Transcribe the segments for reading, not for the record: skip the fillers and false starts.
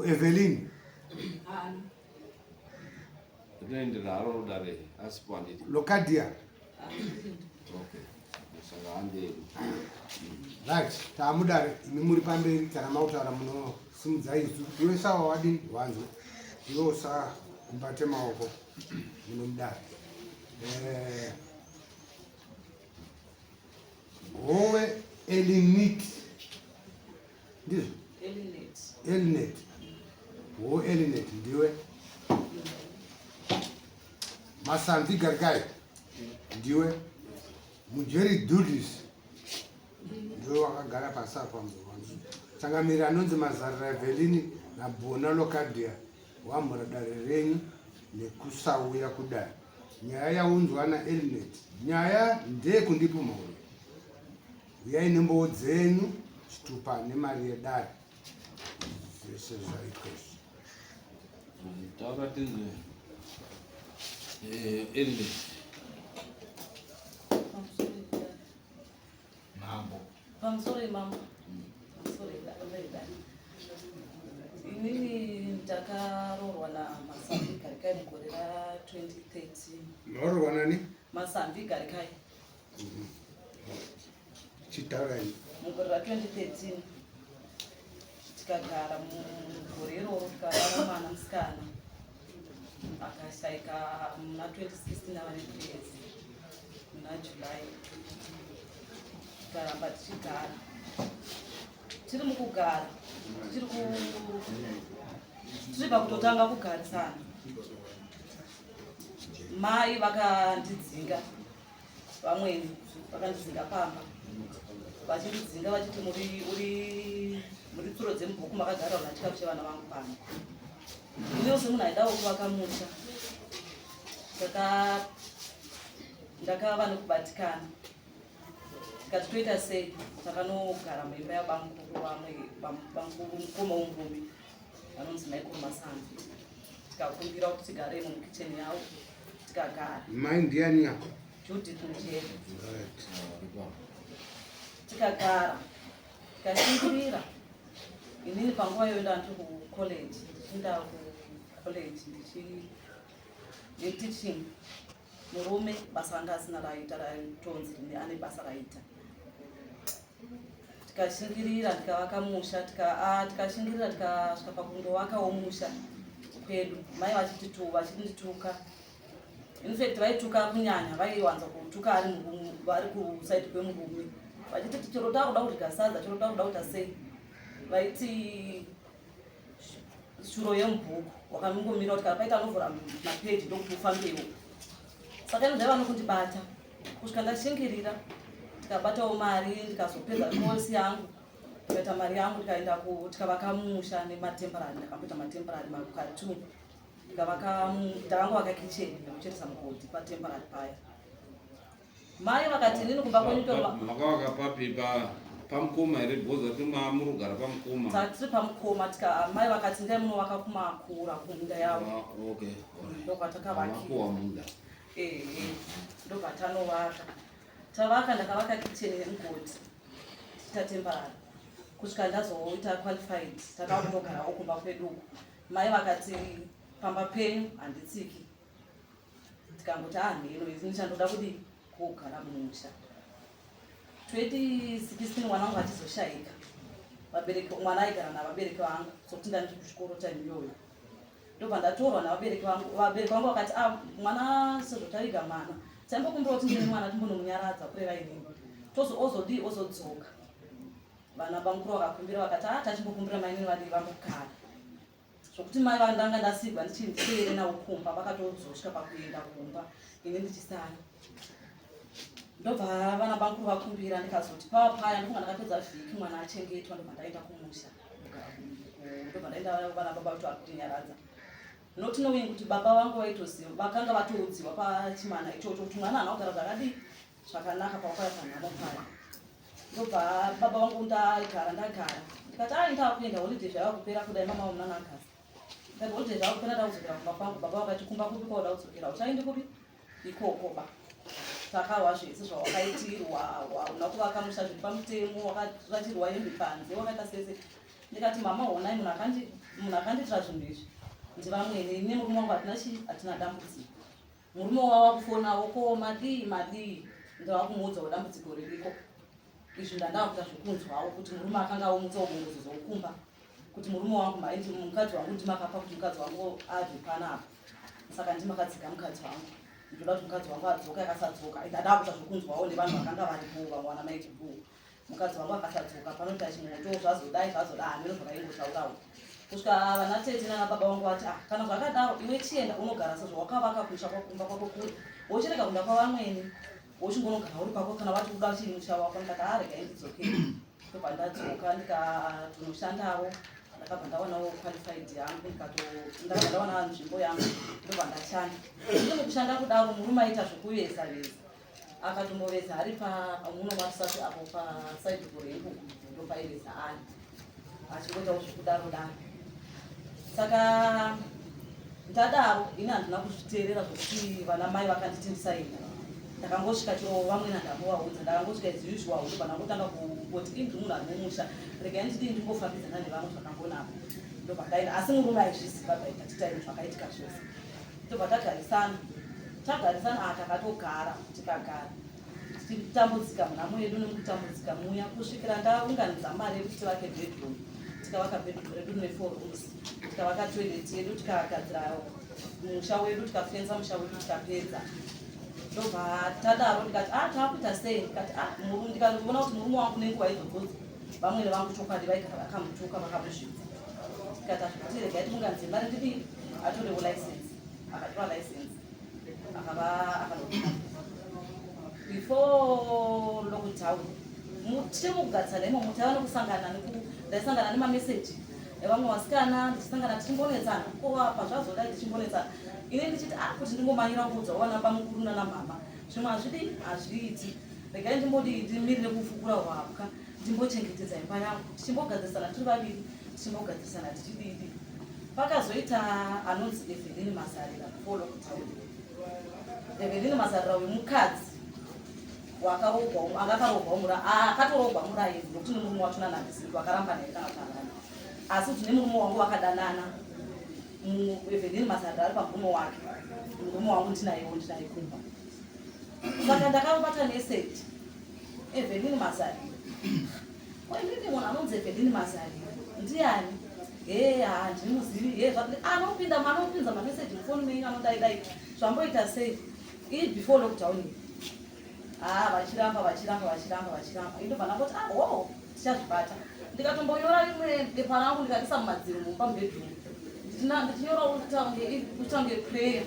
Evelyn. Locadia. Okay. Right. Tamudare imuri pamberi kana mautara muno simudza izu. Iwe sawa wadi wanzo. Iwe sa mbate maoko muno mudare. Owe Elinit. Ndizo? Elinet. Owe Elinet ndiwe. Masanti Gargai. Ndiwe. Mujeri Dudis. Ndiwe wakagara pasa pamwe wanzo. Changamira anonzi Mazarira Evelyn na Bona Locadia. Wamura dare renyu nekusauya kudai. Nyaya yaunzwa na Elinet. Nyaya ndekundipo mauri. Uyai nembo dzenyu chitupa nemari yedare. Zvese zvaitwa. Taura tinzi Elinet. Mambo. Pamusoro imambo. Pamusoro ida. Inini ndakarorwa na Masambi Garikai mugore ra 2013. Maorwa nani? Masambi Garikai. Chitaura ini. Mugore ra 2013. Tikagara mugore iroro tikarara mwana musikana. Akashaika muna 2016 navari kuedzi. Muna July. Tikaramba tichigara. Tiri mukugara. Tichibva kutotanga kugarisana. Mai vakandidzinga. Vamweni vakandidzinga pamba. Vachindidzinga vachiti muri tsuro dzemubhuku makagara una chikafu chevana vangu pano. Ine semunhu aidawo kuvaka musha. Ndakava nekubatikana. Tikati toita sei takanogara muimba yabamukuru bamukuru mukoma womvumbi vanonzi Michael Masambi. Tikakumbira kuti tigare mukicheni yavo tikagara. Mai ndiani yako? Judith Mujeri. Tikagara tikashingirira. Inini panguva iyoyo ndandiri kucollege ndichienda kucollege ndechiteaching. Murume basa ranga asina raita raitonzi ane basa raita. Tikashingirira tikavaka musha tikashingirira tikasvika pakundovakawo musha pedu. Mai vachindituka. In fact vaituka kunyanya vaiwanza kutuka vari kusaidi kwemurume. Vachiti chero takuda kudya sadza chero takuda kuita sei. Vaiti shuro yemubhuku wakanongomira kuti kana paita anovhura mapeji ndokuti ufambewo. Saka ino ndaiva nokundibata. Kusvika ndashingirira tikabatawo mari ndikazopedza kosi yangu. Tikaita mari yangu tikavaka musha nematemporary. Ndakamboita matemporary makatu. Ndakangovaka kicheni nekucheresa mugodhi patemporary paya. Mai vakati nini kumba kwenyu makavaka papi pamukoma here bhoza kuti murugara pamukoma? Tiri pamukoma. Mai vakati ndai munovaka kumakura kumunda yavo. Okay. Ndokwatakavakira. Munda. Ndokatanovaka. Tavaka ndakavaka kicheni nemugodhi tatemporary. Kusvika ndazoita qualified takava kutogarawo kumba kwedu. Mai vakati pamba penyu handitsiki. Tikangoti nheno izvi ndichandoda kudi kugara mumusha. 2016 mwana wangu achizoshaika. Mwana aigara navabereki vangu sokuti ndandiri kuchikoro time iyoyo. Ndobva ndatorwa navabereki vangu. Vabereki vangu vakati mwana sezvotariga mwana taimbokumbira kuti ndine mwana timbonomunyaradza kureva inini ozodzoka. Vana vamukuru vakakumbira vakati tachimbokumbira mainini vadivi vambogara. Zvokuti mai vandanga ndasigwa ndichindisere nawo kumba vakatozosvika pakuenda kumba ini ndichisara. Ndobva vana vamukuru vakumbira ndikazoti paya ndofunga ndakapedza vhiki mwana achengetwa ndobva ndaenda kumusha. Ndobva ndaenda vana baba kuti vakutinyaradza. Noti knowing kuti baba vangu vaitoziva vakanga vatoudziwa pachimana ichocho kuti mwana haana kugara zvakadii zvakanaka pakwaya panhamo paya. Ndobva baba vangu ndagara ndikati ndaakuenda holiday zvaiva kupera kudai mama vamunana akazi. Ndikati holiday zvaiva kupera ndaudzokera kumba kwangu. Baba vakati kumba kupi kwauda kudzokera uchaende kupi? Ikoko ba. Takawa zvese zvawakaitirwa una kuvaka musha zviri pamutemo wakaratirwa hembe panze wakaita sese. Ndikati mama honai munhu munhu akandiitira zvinhu izvi ndivamwene ine murume wangu hatina dambudziko. Murume wava kufonawo ko madii ndava kumuudzawo dambudziko ririko. Izvi ndandava kuita zvokunzwawo kuti murume akanga aumutsawo bongozo zvokukumba kuti murume wangu maindi mukadzi wangu ndimakapa kuti mukadzi wangu abve panapa, saka ndimakadzika mukadzi wangu ndoda kuti mukadzi wangu adzoka akasadzoka. Ndandava kuita zvokunzwawo nevanhu vakanga varipo vamwe vana maiti bhuu. Mukadzi wangu akasadzoka panoita chimoto zvazodai hameno zvakaingotaurawo kusvika vana tete nana baba vangu vati kana zvakadaro iwe chienda unogara sezvo wakavaka kumusha kwakumba kwako kure wochirega kuenda kwavamweni wochingonogara uri kwako kana vati kuda chiri musha wako. Ndikati rega indidzokei. Ndobva ndadzoka ndikatonoshandawo ndakabva ndawanawo qualified yangu ndakabva ndawana nzvimbo yangu ndobva ndashanda. Ndiri mukushanda kudaro murume aita zvokuvezaveza akatomboveza ari pamuno masasi apo pasaidhibhoro yeku ndopaiveza ari achingoitawo zvokudaro daro. Saka ndadaro ini handina kuzviteerera zvokuti vana mai vakanditi ndisaenda. Ndakangosvika chero vamwe ndandamuvaudza ndakangosvika as usual ndobva ndangotanga kuti ini munhu ari mumusha regai ndidii ndingofambidzana nevamwe zvakangonapo ndobva ndaenda. Asi murume aizviziva baitatitai zvakaitika zvose. Ndobva tagarisana takatogara tikagara tichitambudzika munhamo yedu nokutambudzika muya kusvikira ndaunganidza mari yekuti tivake bedroom. Tikavaka bedroom redu ne 4 rooms, tikavaka toilet yedu, tikagadzira musha wedu, tikafenza musha wedu tikapedza. Ndobva tadaro ndikati taakuita sei. Ndikati ndikaona kuti murume wangu nenguva idzodzodzo vamwene vangu chokwadi vakamutuka vakamuzvidza. Tikati azvikuti regai tiunganidze mari ndidii atorewo license. Akatora license before lockdown tichiri mukugarisana imomo taiva nokusangana ndaisangana nemameseji evamwe vasikana ndichisangana tichimbonetsana koapa zvazodai tichimbonetsana ine ndichiti kuti ndingomanyira kuudzawo vanamba mukuru nana mama zvimwe hazvidi hazviiti regai ndimirire kufukura hwapwa ndimbochengetedza imba yangu tichimbogadzirisana tiri vaviri tichimbogadzirisana tichididi. Pakazoita anonzi Evelyn Mazarira before lockdown. Evelyn Mazarira wemukadzi akatorogwa muraini nokuti nemurume wacho nanhandisindo akaramba naye kana kutangana. Asi kuti nemurume wangu wakadanana Evelyn Mazarira ari pamurume wake murume wangu ndinayewo ndinaikumba. Saka ndakamubata neseji Evelyn Mazarira. Ndini munhu anonzi Evelyn Mazarira ndiani? Ndimuzivi anopinza mameseji mufoni menyu anodaidai zvamboita sei ii before lockdown vachiramba indobva ndangoti tichazvibata. Ndikatombonyora rimwe bepa rangu ndikatisa mumadziro mumba mubedroom ndichinyorawo kutange prayer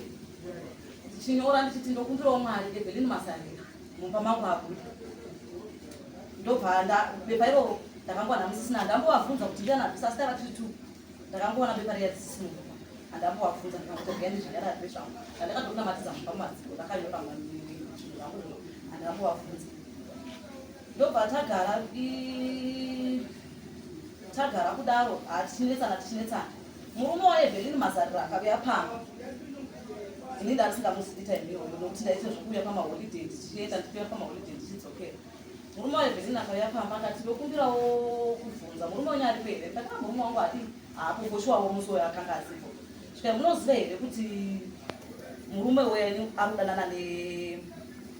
ndichinyora ndichiti ndokumbirawo Mwari Evelyn Mazarira mumba mangu abuda. Ndobva bepa iroro ndakangowana musisina ndambovabvunza kuti ndianabvisa asitara tiri 2 ndakangoona bepa riya risisimuka andambovabvunza ndikangotogaya ndizvayararwe zvangu andakatonamatidza mumba mumadziro ndakanyora zvinhu zvangu andambovabvunza. Ndobva tagara kudaro tichinetsana murume waEvelyn Mazarira akauya pamba. Ini ndasingamuzivi time iyoyo nokuti ndaite zvokuuya pamaholiday tichienda ndichiuya pamaholiday ndichidzokera. Murume waEvelyn akauya pamba akati ndokumbirawo kubvunza murume wenyu aripo here. Ndakati murume wangu ati kumboshuwawo musi uyo akanga asipo. Svika munoziva here kuti murume wenyu anodanana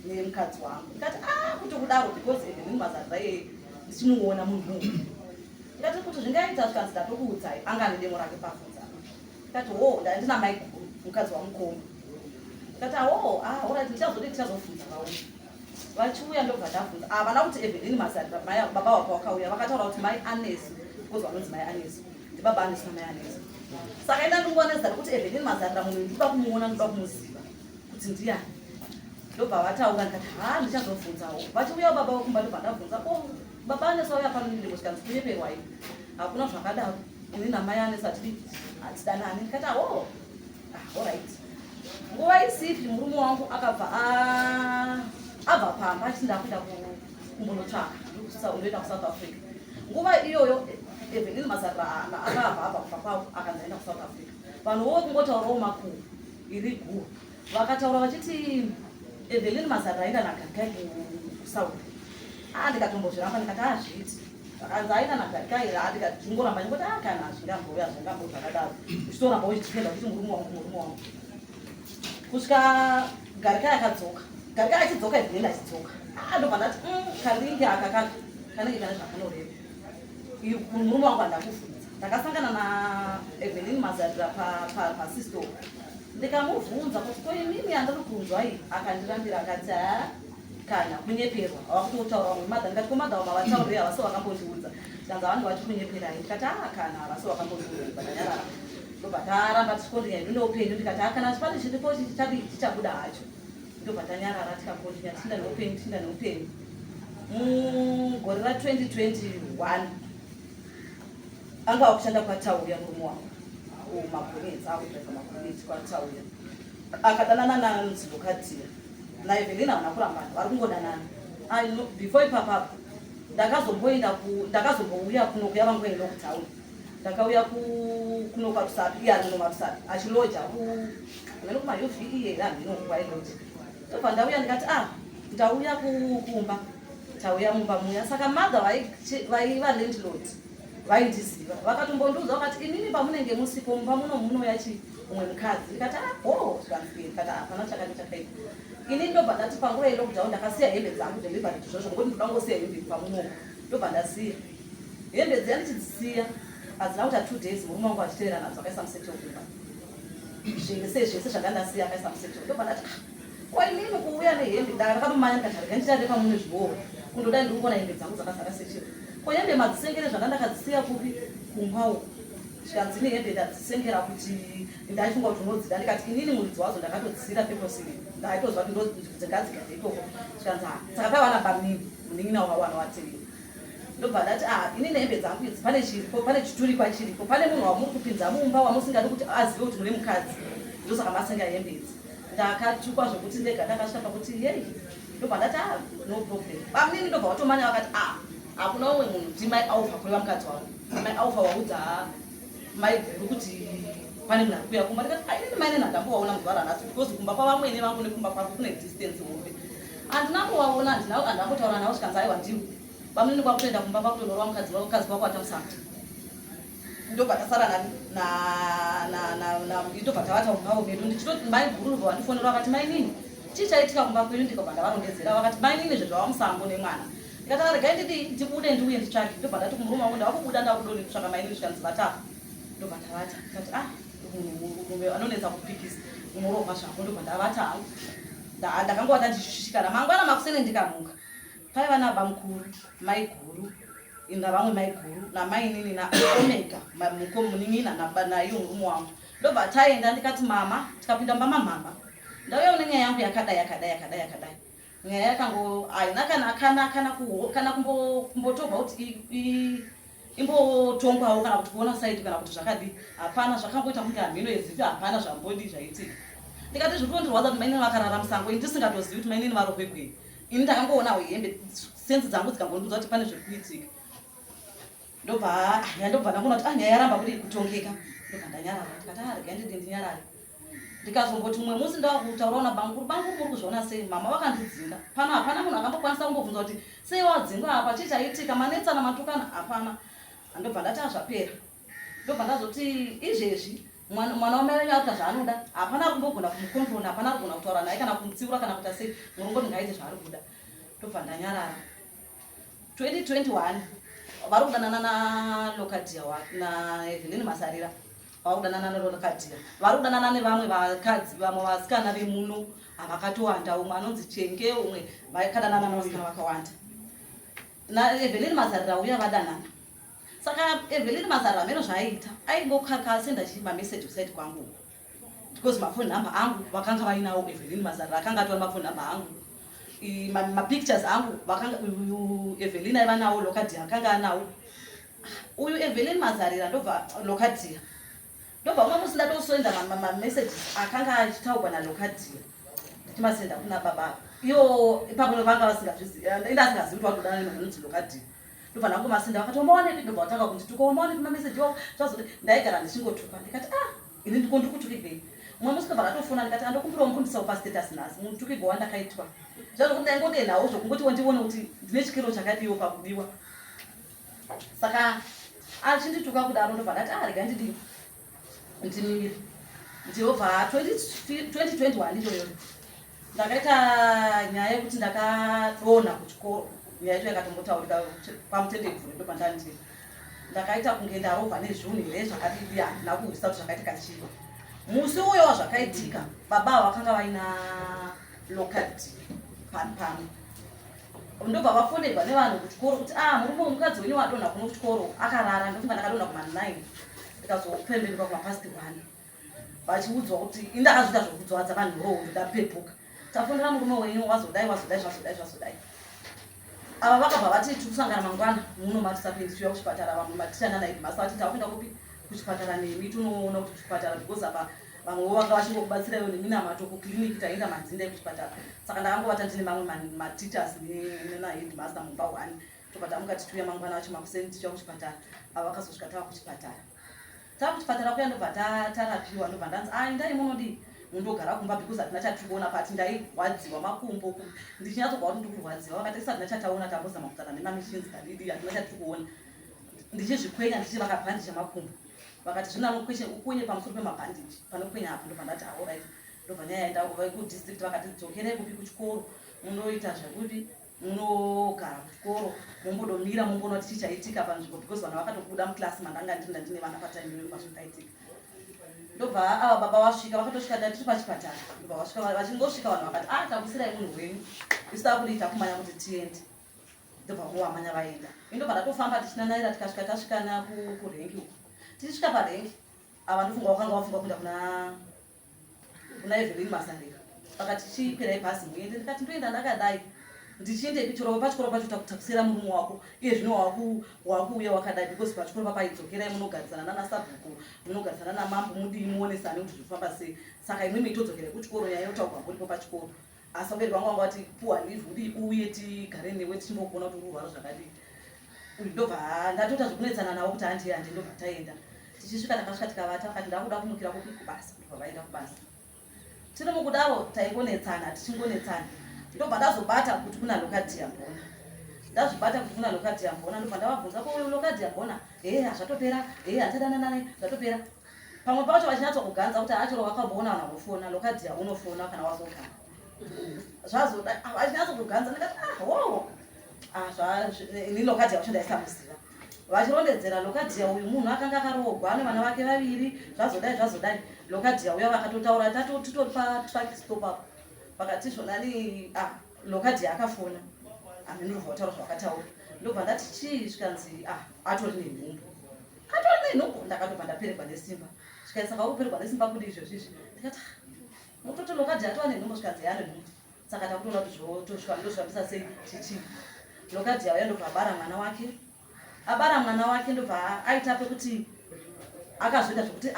nemukadzi wangu. Ndikati kuti kudaro because Evelyn Mazarira iye ndichimuona munhu. Ndikati kuti zvingaita zvikanzi ndatokuudzai angane demo rake pabvunza. Ndikati ndandina mai mukadzi wamukomba. Ndikati alright ndichazodi tichazobvunza vaona. Vachiuya ndobva ndabvunza havana kuti Evelyn Mazarira baba wako wakauya vakataura kuti mai anesi because vanonzi mai anesi ndibaba anesi namai anesi. Saka ina ndingonezda kuti Evelyn Mazarira munhu ndinoda kumuona ndoda kumuziva kuti ndiani. Ndobva vataura ndikati ndichazobvunzawo. Vachiuya baba wakumba ndobva ndabvunza baba anesi auya pano ndiri kusvika ndikuyeperwa ini hakuna zvakadaro ini namai anesi hatidanani. Ndikati alright. Nguva isipi murume wangu akabva abva pamba achiti ndakuda kumbonotsvaka ndoenda kuSouth Africa. Nguva iyoyo Evelyn Mazarira akabva kubva kwavo akanzaenda kuSouth Africa. Vanhuwo kungotaurawo makuru iri guru vakataura vachiti Evelyn Mazarira aenda naGagai kuSouth. Ndikatombozviramba ndikati hazviti akanzi aina nagarikaira ndikati zvingoramba ndingoti kana zvingambouya zvakadaro zvitoramba uchitenda kuti murume wangu kusvika Garikai akadzoka Garikai achidzoka Evelyn achidzoka ndobva ndati karingi aka kanenge kane zvakanoreva murume wangu andakuvhunza ndakasangana naEvelyn Mazarira pasistol ndikamubvunza kuti koinini andiri kunzwa iyi akandirambira akati kana kunyeperwa hawakutotaura mumadha ndikati komadha mavataurira havasi vakambondiudza tanza vanenge vachikunyeperai ndikati kana havasi vakambotiudza ndikatanyarara ndobva taramba tichikondinya ndinoupenyu ndikati kana chipani chiripo chichabuda hacho ndobva tanyarara tikakondinya tinda neupenyu mugore ra2021 anga wakushanda kwatauya murume wangu magonezi akudriva magonezi kwatauya akadanana nanzilokatiya naEvelyn havana kurambana vari kungodanana before ipapapo ndakazombouya kunokuya vangu vailokutauni ndakauya kuno kwarusapi anono marusapi achiloja kumene kumayuvhi handinokwailoti tobva ndauya ndikati ndauya kumba tauya mumba muya saka madha vaiva landlord vaindiziva vakatombondiudza vakati inini pamunenge musipo mumba munouya umwe mukadzi ndikati zvikanzwira ndikati hapana chakati chakaita inini ndobva ndati panguva yelockdown ndakasiya hembe dzangu delivered zvozvo ngoti ndoda ngosiya hembe pamunomo ndobva ndasiya hembe dziya ndichidzisiya hadzina kuita 2 days murume wangu achiteera nadzo akaisa museto kumba zvese zvakandasiya akaisa museto ndobva ndati wainini kuuya nehembe ndakatomanya ndikati harika ndichitande pamune zviboro kundoda ndiri kuona hembe dzangu dzakazara sechero kohembe madzisengere zvanga ndakadzisiya kupi kumbawo zvikanzi nehembe ndadzisengera kuti ndaifunga kuti unodzida ndikati inini muridzi wadzo ndakatodzisira peposiri ndaitozva kuti ndingadzigara ikoko zvikanzi saka paivana pamunini munin'ina wawana watevera ndobva ndati inini hembe dzangu idzi pane chiripo pane chiturikwa chiripo pane munhu wamuri kupinza mumba wamusingadi kuti azive kuti muri mukadzi ndosaka masenga hembe idzi ndakatukwa zvokuti ndega ndakasvika pakuti yei ndobva ndati no problem pamunini ndobva watomanya vakati hakuna umwe munhu ndimai aufa kureva mukadzi wangu mai aufa waudza mai guru kuti pane munhu ari kuuya kumba ndikati inini maine ndandambowaona mudhara nadzo because kumba kwavamwene vangu nekumba kwako kune distance hombe handinambowaona handambotaura navo zvikanzi aiwa ndiwo pamunini kwakutoenda kumba kwakutonorwa mukadzi wako atamusanga ndobva tasara ndobva tavata kumbawo medu ndichitoti mai guru ndobva vandifonera vakati mainini chichaitika kumba kwenyu ndikabva ndavarongedzera vakati mainini zvezvavamusango nemwana ndikati regai ndibude ndiuye nditsvake ndobva ndati kumurume wangu ndavakubuda ndakudoni kutsvaka mainini zvikanzi vatafa ndobva ndavata ndikati murume anonetsa kupikisa muropa zvako ndobva ndavata hangu ndakangova ndichishushikana mangwana makusene ndikamuka paiva nabamukuru mai guru navamwe mai guru namainini naomega munin'ina naiyo murume wangu ndobva taenda ndikati mama tikapinda mba mamama ndauya une nyaya yangu yakadai nyaya yakango haina kana kumbotogwa kuti imbotongwawo kana kuti kuona saidi kana kuti zvakadi hapana zvakamboita kunge hamhino yezivi hapana zvambodi zvaitika ndikati zviri kundirwadza kuti mainini vakarara musango ini ndisingatozivi kuti mainini varogwegwei ini ndakangoona hembe senzi dzangu dzikambondiudza kuti pane zviri kuitika ndobva ndakuona kuti nyaya yaramba kuti kutongeka ndobva ndanyarara ndikati regai ndidi ndinyarare ndikazomboti umwe musi ndakutaurawo nabanguru muri kuzviona sei mama vakandidzinga pano hapana munhu akambokwanisa kumbobvunza kuti sei wadzingwa apa chii chaitika manetsana matukana hapana ndobva ndati zvapera ndobva ndazoti izvezvi mwana wamai wenyu akuita zvaanoda hapana ari kumbogona kumukontrona hapana ari kugona kutaura naye kana kumutsiura kana kuita sei murongoti ngaite zvaari kuda ndobva ndanyarara 2021 vari kudanana nalokadia naEvelyn Mazarira vari kudanana nalokadia vari kudanana nevamwe vakadzi vamwe vasikana vemuno havakatowanda umwe anonzi Chenge umwe vakadanana navasikana vakawanda naEvelyn Mazarira uya vadanana saka Evelyn Mazarira meno zvaaita aingokasenda mameseji kusaiti kwangu because mafoni namba angu vakanga vainawo Evelyn Mazarira akanga atora mafoni namba angu mapictures angu Evelyn aiva nawo Lokadia akanga anawo uyu Evelyn Mazarira ndobva Lokadia ndobva umwe musi ndatosenda mamessages akanga achitaurwa naLokadia ndichimasenda kuna baba iyo ipapo vanga vasingazvizivi ndasingazivi kuti vatodana nemunhu Lokadia ndobva ndangomasenda vakati umaonei ndobva vatanga kundituka umaonei mameseji wavo zvazoti ndaigara ndichingotuka ndikati ini ndikondikutukigei umwe musi ndobva ndatofona ndikati andokumbirawo mukundisawo pastatus nhasi mutukigwa wandakaitwa zvazokuti ndaingodei nawo zvokungoti wandione kuti ndine chikero chakadiwo pakudiwa Saka achindituka kudaro ndobva ndati rega ndidii ndimire ndinobva 2021 iyoyo ndakaita nyaya yekuti ndakadonha kuchikoro. Nyaya yacho yakatombotaurika pamutendebvuri ndobva ndandiri ndakaita kunge ndarovha nezviunhu here zvakadii handina kurwisa kuti zvakaitika chii. Musi uyo wazvakaitika baba vakanga vaina locality pamwe ndobva vafonerwa nevanhu kuchikoro kuti murume womukadzi wenyu wadonha kuno kuchikoro akarara. Ndofunga ndakadonha kuma9 ndikazopembenuka kumapasti 1 vachiudzwa kuti indakazvita zvokudzwadza vanhu roho ndodapepuka tafondera murume wenyu wazodai zvazodai. Ava vakabva vati tiri kusangana mangwana muno matisapendi tiuya kuchipatara. Vamwe maticha nanaidmasa vati takuenda kupi kuchipatara nemi tonoona kuti kuchipatara because apa vamwewo vanga vachingokubatsiraiwo neminamato kukliniki taenda Manzinde kuchipatara. Saka ndakangobata ndine mamwe matichers nenaheadmasa mumba 1 tobva tamuka tituya mangwana acho makuseni tichiya kuchipatara. Ava vakazosvika tava kuchipatara. Tava kuchipatara kuya ndobva tarapiwa ndobva ndanzi endai munodii mundogara kumba because hatina chatikuona pati ndairwadziwa makumbo ndichinyatsogwa kuti ndikurwadziwa. Vakati isati nachataona tambozama kutana nemamishins kadidi hatina chatikuona ndichizvikwenya ndichi vakabhandija makumbo. Vakati zvina ukwenya pamusoro pemabhandiji pane kukwenya apo ndobva ndati alright. Ndobva nyaya yaenda kudistrict vakati dzokerai kupi kuchikoro munoita zvekuti munogara kuchikoro mombodomira momboona kuti chichaitika panzvimbo because vanhu vakatobuda muklasi mandanga ndine vana pataimiyo pazvikaitika. Ndobva ava baba vasvika vakatosvika tiri pachipatara. Ndobva vasvika vachingosvika vanhu vakati takusirai munhu wenyu isita kudiita kumanya kuti tiende. Ndobva vovamanya vaenda. Indobva ndatofamba tichinanaira tikasvika tasvikana kurengi uko. Tichisvika parengi ava ndofunga vakanga vafunga kuenda kuna Evelyn Masandeka. Vakati chiperai bhazi muende. Ndikati ndoenda ndakadai ndichiendepi chero pachikoro pacho takusera murume wako iye zvino wakuuya wakadai because pachikoro papaidzokerai munogarisana nanasabhuku munogarisana namambo mudii muonesane kuti zvifamba sei. Saka imwe mitodzokerai kuchikoro nyaya yotaurwa ngoripo pachikoro. Asi vabereki vangu vanga vati puwa leave udi uye tigare newe tichimbokuona kuti urwara zvakadii. Ndobva ndatota zvokunetsana navo kuti handii ndobva taenda. Tichisvika takasvika tikavata vakati ndakuda kumukira kupi kubasa. Ndobva vaenda kubasa. Tiri mukudaro taingonetsana tichingonetsana. Ndobva ndazobata kuti kuna lokadhi yambona. Ndazvibata kuti kuna lokadhi yambona ndobva ndavabvunza ko lokadhi yambona hazvatopera handadana naye zvatopera. Pamwe pacho vachinatsokuganza kuti achero wakamboona vanhu vanofona lokadhi yaunofona kana wazogara. Zvazoda vachinatsokuganza ndikati ini lokadhi yacho ndaisamuziva. Vachirondedzera lokadhi yauyu munhu akanga akarogwa nevana vake vaviri zvazodai. Lokadhi yauya vakatotaura titori patrack stop apo. Pakati zvonani lokadhi yakafona handinobva kutaura zvakataura. Ndobva ndati chii zvikanzi atori nenhumbu. Ndakatobva ndaperekwa nesimba. Zvikanzi saka uperekwa nesimba kudi izvozvizvi. Ndikati mutoti lokadhi atova nenhumbu zvikanzi yana nhumbu. Saka takutoona kuti ndozvifambisa sei chichii. Lokadhi yauya ndobva abara mwana wake ndobva aita pekuti akazoita zvokuti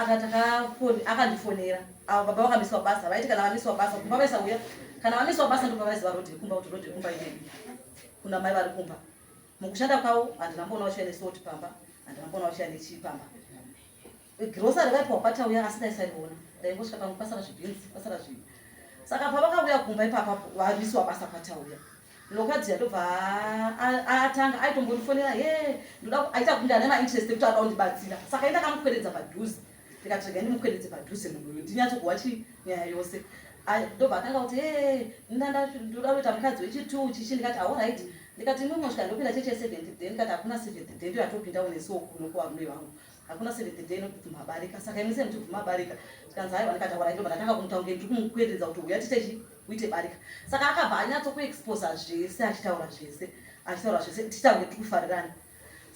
akandifonera. Avo baba vakamiswa basa vaiti kana vamiswa basa kumba vaisauya kana vamiswa basa ndobva vaiziva rodhi yekumba kuti rodhi yekumba inei kuna mai vari kumba. Mukushanda kwavo handina mboona vachiya nesoti pamba handina mboona vachiya nechii pamba. Girosari vaipiwa patauya asi daisariona ndaingosvika pamwe pasara zvibhinzi pasara zvii. Saka pavakauya kumba ipapapo vamiswa basa patauya lokadzi yandobva atanga aitombofonera ndoda aita kunge ane mainterest ekuti ada kundibatsira. Saka indakamukwededza padhuze ndikati rega ndimukwededze padhuze munhu uyu ndinyatsokuwa nyaya yose. Ndobva atanga kuti ndoda kuita mukadzi wechi2 chichi. Ndikati alright. Ndikati imwe mosvika ndopinda cheche 7th day. Ndikati hakuna 7th day ndoyatopindawo nesuwo kuno kuvarume vangu hakuna 7th day nokuti mabarika. Saka imwe semuti mabarika. Ndikanzi haiwa ndikati alright. Ndobva ndatanga kumutaurira ndiri kumukwededza kuti uya titechi uite barika. Saka akabva anyatsokuexposa zvese achitaura zvese tichitaure tikufarirana.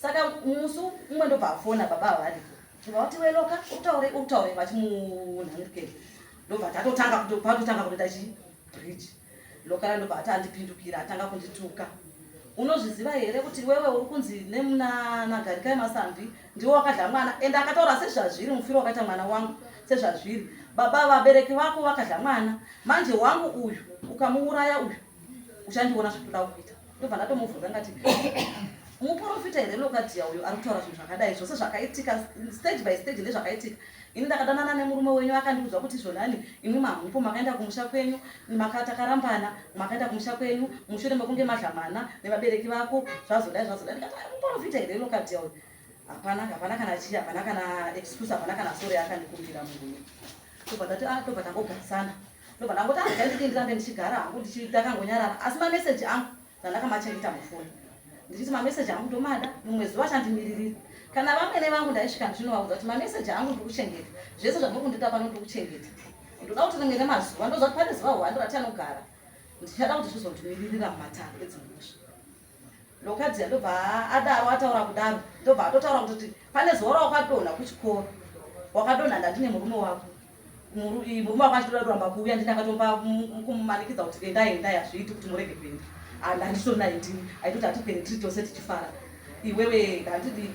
Saka musi umwe ndobva afona baba avadi ndobva vati weloka utaure vachimunhangirikei. Ndobva patotanga kutoita bridge. Lokara ndobva ati andipindukira atanga kundituka. Unozviziva here kuti wewe uri kunzi nagarikai Masambi ndiwo wakadla mwana ende akataura sezvazviri mufiro wakaita mwana wangu sezvazviri. Baba vabereki vako vakadla mwana manje wangu uyu ukamuuraya uyu uchandiona zvatoda kuita. Ndobva ndatomubvunza ngati muprofita here lokadhi yauyu ari kutaura zvinhu zvakadai zvose zvakaitika stage by stage ndezvakaitika. ini ndakadanana nemurume wenyu akandiudza kuti zvonani imi mahupo makaenda kumusha kwenyu makatakarambana makaenda kumusha kwenyu mushure mekunge madlamana nevabereki vako zvazodai ndikati muprofita here lokati yawo hapana kana chii hapana kana excuse hapana kana sore akandikumbira murume tobva ndati tobva tangogarisana tobva ndangoti handigaitiki ndirambe ndichigara hangu ndakangonyarara asi mameseji angu ndandakamachengeta mufoni ndichiti mameseji angu ndomada mumwe zuva chandimiriri kana vamwene vangu ndaisvika ndinovaudza kuti mameseji angu ndikuchengeta zvese zvamuri kundita pano ndikuchengeta ndoda kuti rimwe remazuva ndoziva kuti pane zuva hwando rati anogara ndichada kuti zvizondimiririra mumatare edzimhosva lokadzi ndobva adaro ataura kudaro ndobva atotaura kuti pane zuva rawakadonha kuchikoro wakadonha ndandine murume wako murume wako achitoda kuramba kuuya ndinakatomba kumumanikidza kuti endai hazviiti kuti murege kuenda handanditonaitini aitoti hatiperetiri tose tichifara iwewe ngandidi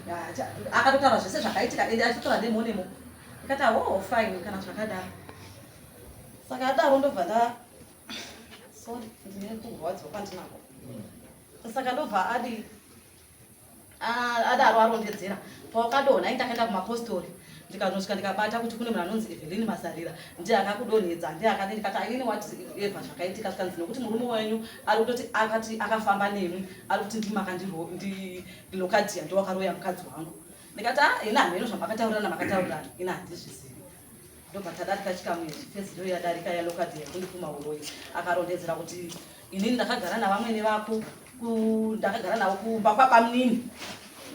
akatotaura zvese zvakaitika ende achitotora nemonemo ikati fine kana zvakadaro saka adaro ndobva sorry ndine kurwadziwa kwandinako saka ndobva adaro arondedzera pawakadonha ini takaenda kumapostori ndikanosvika ndikabata kuti kune munhu anonzi Evelyn Mazarira ndiye akakudonhedza ndiye akati ndikati aini wati eva zvakaitika svikanzi nokuti murume wenyu ari kutoti akati akafamba nemi ari kuti ndimakandilokadia ndowakaroya mukadzi wangu ndikati ina hameno zvamakataurirana makataurirana ina handizvizivi ndobva tadatika chikamu yechifeziyo yadarika yalokadia kundikumauroi akarondedzera kuti inini ndakagara navamwene vako ndakagara navo kumba kwabamunini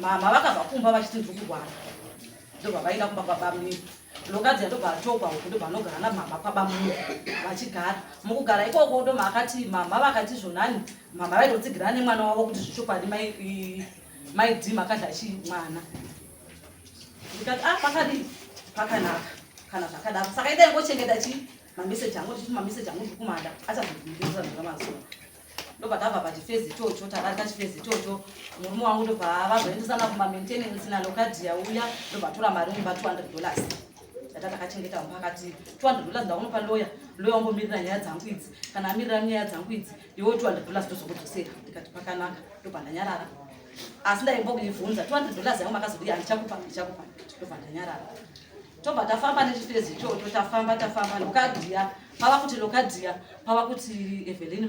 mama vakabva kumba vachiti ndiri kurwara ndobva vaenda kumba kwabamunini lokadzi ndobva atogwa uku ndobva anogara namama kwabamunini vachigara mukugara ikoko ndoma akati mama vakati zvonani mama vaitotsigira nemwana wavo kuti zvichokwadi maidhima akadhachi mwana ndikati pakadii pakanaka kana zvakadaro saka idai ngochengeta chii mameseji angu tichiti mameseji angu ndikumada achazondimirira zvamazuva ndobva tabva pachifezi ichocho takarika chifezi ichocho murume wangu ndobva vazoendesana kumamaintenansi nalokadia uya ndobva tora mari mumba $200 data takachengeta mupakati $200 ndaunopa loya wambomirira nyaya dzangu idzi kana amirira nyaya dzangu idzi iwe $200 ndozokudzosera ndikati pakanaka ndobva ndanyarara asi ndaimbokuvhunza $200 yangu makazodii handichakupa ndobva ndanyarara tobva tafamba nechifezi ichocho tafamba lokadia pava kuti lokadia pava kuti Evelyn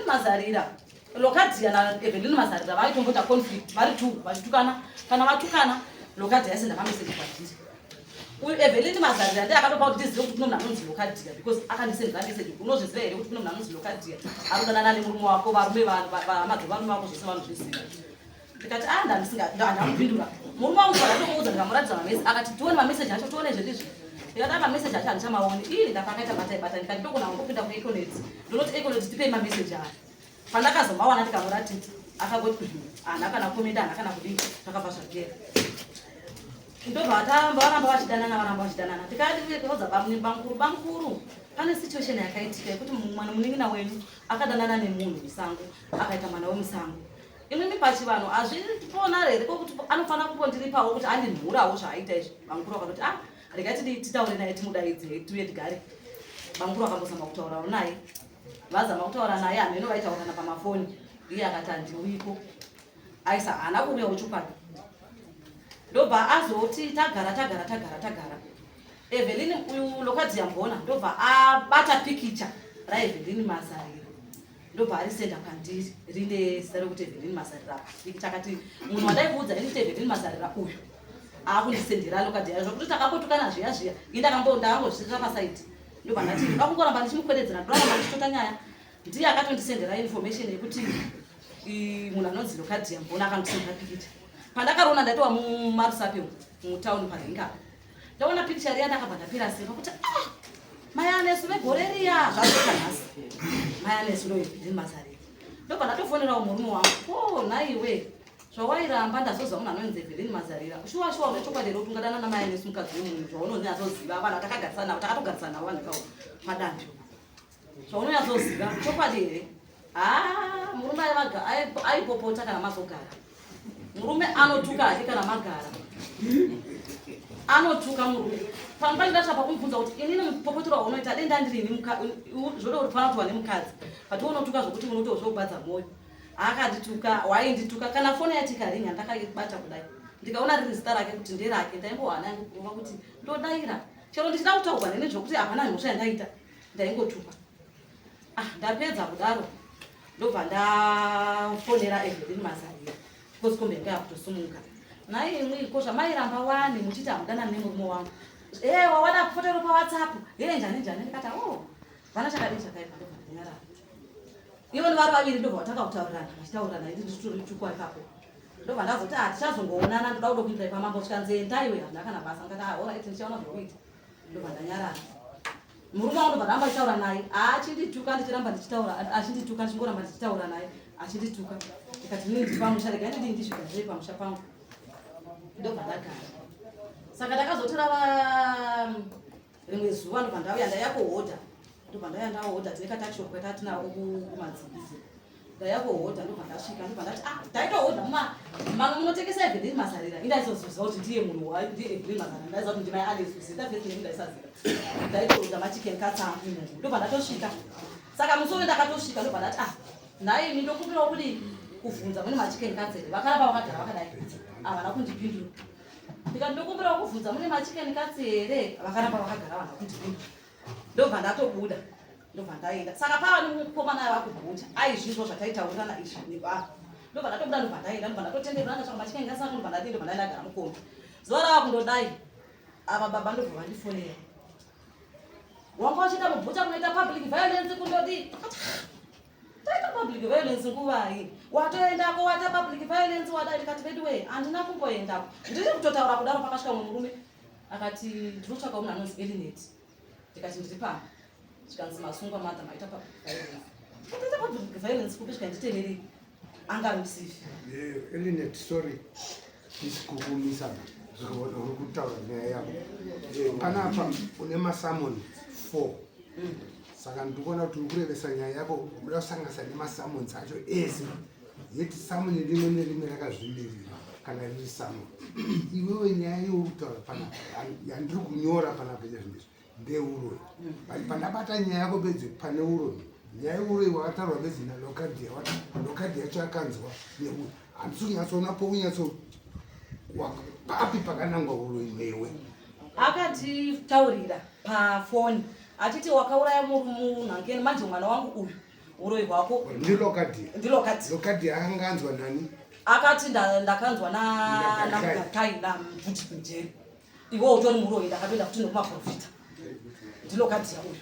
Mazarira lokadia naEvelyn Mazarira vaitombota conflict vari 2 vachitukana kana vatukana lokadia yasenda mameseji kwandiri uyu Evelyn Mazarira ndiye akatopa kuti ndizive kuti kuno munhu anonzi lokadia because akandisendera meseji unozviziva here kuti kuno munhu anonzi lokadia anodanana nemurume wako varume varume vako zvese vanozviziva ndikati ndandisingandamupindura murume wangu zvakatokuudza ndikamuratidza mameseji akati tione mameseji acho tione zvezvizvi ndikati mameseji acho handichamaoni ii ndapakaita bataibata ndikati ndokona kungopinda kueconet ndinoti econet tipei mameseji acho pandakazomawana ndikamuratidza akagoti hana kana komenda hana kana kudii zvakabva zvapera ndobva varamba vachidanana ndikatiodza bamukuru pane situation yakaitika yekuti mwana munin'ina wenyu akadanana nemunhu musango akaita mwana wemusango imwimi pachivanhu hazvipona here kokuti anofanira kumbondiripawo kuti andinhurawo zvaaita izvi bamukuru akatoti regai titaure naye timudaidze tiuye tigare bamukuru akambozama kutaurawo naye vazama kutaura naye hameno vaitaurana pamafoni iye akati handiuiko aisa haana kuuyawo chokwadi ndobva azoti tagara Evelyn uyu lokadzi yambona ndobva abata pikicha raEvelyn Mazarira ndobva arisenda kwandiri rine zita rekuti Evelyn Mazarira pikicha akati munhu wandaikuudza initi Evelyn Mazarira uyu akundisendera lokadzi yayo zvokuti takambotukana zviya ndakambozvisvira pasaiti ndobva ndati ndoda kungoramba ndichimukweredzera ndoramba ndichitota nyaya ndiye akatondisendera information yekuti munhu anonzi lokadzi yambona akandisendera pikicha pandakaroona ndatowa mumarusape mutauni paringa ndaona pikicha riya ndakabva ndapera simba kuti mai anesu vegore riya zvazvoka nhasi mai anesu noEvelyn Mazarira ndobva ndatofonerawo murume wangu naiwe zvawairamba ndazozva munhu anonzi Evelyn Mazarira shuwa unechokwadi here kuti ungadana namai anesu mukadzi wemunhu zvaunonyatsoziva vanhu takagarisana navo takatogarisana navo vanhukawo padanho zvaunonyatsoziva chokwadi here murume aipopota kana mazogara murume anotuka hake kana magara anotuka murume pamba ndatapa kumubvunza kuti inini mupopotora unoita denda ndirini zvoda kuti fana kuva nemukadzi but unotuka zvokuti unotozvobadza mwoyo akandituka waindituka kana foni yatikarinya ndakaibata kudai ndikaona riri zita rake kuti nderake ndaimbohana yangu kuva kuti ndodaira chero ndichida kutaurwa nene zvokuti hapana mhosva yandaita ndaingotupa. Ndapedza kudaro ndobva ndafonera Evelyn Mazarira kosikombe yanga yakutosumuka. Nai imwi ko zvamairamba wani muchiti hamudanani nemurume wangu. Wawada kufotero paWhatsApp. Njani ndikati vana chakadii chakaipa ndobva ndanyarara. Ivo ndivari vaviri ndobva vatakakutaurirana vachitaurirana iri nditori chukwa ipapo. Ndobva ndazoti tichazongoonana ndoda kuda kuindirai pamambo tikanzi endaiwe handina kana basa ngati alright ndichaona zvokuita. Ndobva ndanyarara. Murume wangu ndobva ndamba ndichitaura naye achindituka ndichiramba ndichitaura achindituka ndichingoramba ndichitaura naye achindituka. Ndikati ndini ndiri pamusha regai ndidii ndisvika ndiri pamusha pangu. Ndobva ndagara. Saka ndakazotora rimwe zuva ndobva ndauya ndaiya kuhodha. Ndobva ndauya ndahodha tine katakishop kwatatinako kumadzibisi. Ndaiya kuhodha ndobva ndasvika ndobva ndati taitohodha mamwe munotengesa Evelyn Mazarira. Indaizoziva kuti ndiye munhu ndiye Evelyn Mazarira. Ndaiziva kuti ndimai Alice zita vhesi neni ndaisaziva. Ndaitohodha machicken cuts angu ndobva ndatosvika. Saka musoro ndakatosvika ndobva ndati nhai ini ndokumbirawo kuti kuvhunza mune machicken cuts here. Vakaramba vakagara vakadai havana kundipindura. Ndikati ndokumbirawo kuvhunza mune machicken cuts here. Vakaramba vakagara havana kundipindura. Ndobva ndatobuda ndobva ndaenda. Saka pava nemukomana aiva kubhuta aizvizvo zvataitaurirana izvi nevanhu. Ndobva ndatobuda ndobva ndaenda ndobva ndatotenderana ndatsvaka machicken cuts angu ndobva ndadii ndobva ndagara mukombe. Zuva rava kundodai ava baba ndobva vandifonera. Wanga wachiita mubhuta munoita public violence kundodii? Taita public violence nguvai. Watoendako waita public violence wadai. Ndikati bedwe handina kumboendako. Ndiri kutotaura kudaro pakasvika murume akati ndinotsvaka munhu anonzi Elinet. Ndikati ndiri pano. Zvikanzi Masungwa Mother maita public violence. Taita public violence kupi zvikanditemerei? Angarusifi. Elinet, sorry. Isikukumisa urikutaura nyaya yako. Panapa une masamoni 4. Saka ndikuona kuti urikurebesa nyaya yako uda kusanganisa nemasamons acho ese. Yeti samoni rimwe nerimwe rakazvimirira kana riri samoni. Iwewe nyaya yourikutaura panapa yandiri kunyora panapa nezvindizvi ndeuroyi. Pandabata nyaya yako bedzi pane uroyi. Nyaya yeuroyi wakataurwa bedzi naLokadia. Lokadia yacho akanzwa neuroyi. Handisi kunyatsoona pounyatso papi pakanangwa uroyi newe. Akanditaurira pafoni achiti wakauraya munhu angeni manje mwana wangu uyu uroyi hwako ndiLokadia akanga anzwa nani? Akati ndakanzwa naMgakai naMbvunji Mjeri. Iwo utori muroyi ndakatoenda kuti ndokumaprofita. NdiLokadia uyu.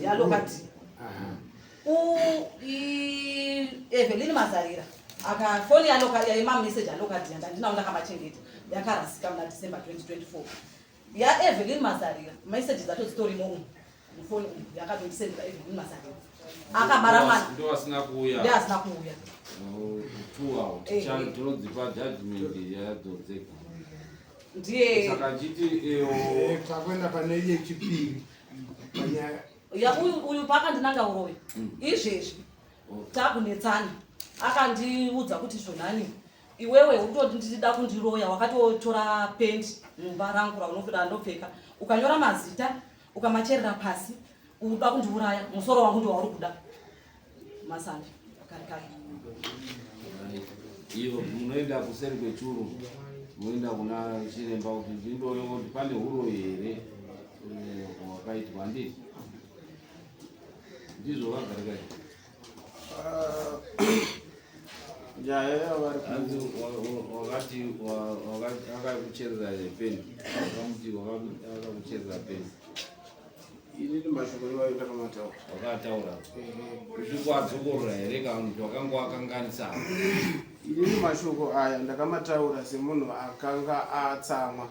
YaLokadia. Evelyn Mazarira akafoni yamameseji aLokadia ndandinawo ndakamachengeta yakarasika muna December 2024. Evelyn Mazarira meseji dzacho dzitorimo mufoni yakatondisendera Evelyn Mazarira akabara mwana ndo asina kuuya. Asina kuuya. 2 hours. Tinodzipa judgment yadodzeka. Ndiye saka chiti takwenda pane iye chipiri panyaya uyu pakandinanga uroyi izvezvi takunetsana akandiudza kuti zvonani iwewe utoti ndida kundiroya wakatotora pendi mumba rangu raunofira ndopfeka ukanyora mazita ukamacherera pasi uda kundiuraya musoro wangu ndiwo wauri kuda masandi akarikari. Ivo munoenda kuseri kwechuru munoenda kuna chiremba kuti ndindoyo kuti pane uroyi here wakaitwa ndii ndizvo vagarikai. Wakati akakucherera peni wakamuti wakakucherera peni inini mashoko iwayo ndakamataura wakataura usiku adzokorora here kana kuti wakanga wakanganisa? inini mashoko aya ndakamataura semunhu akanga atsamwa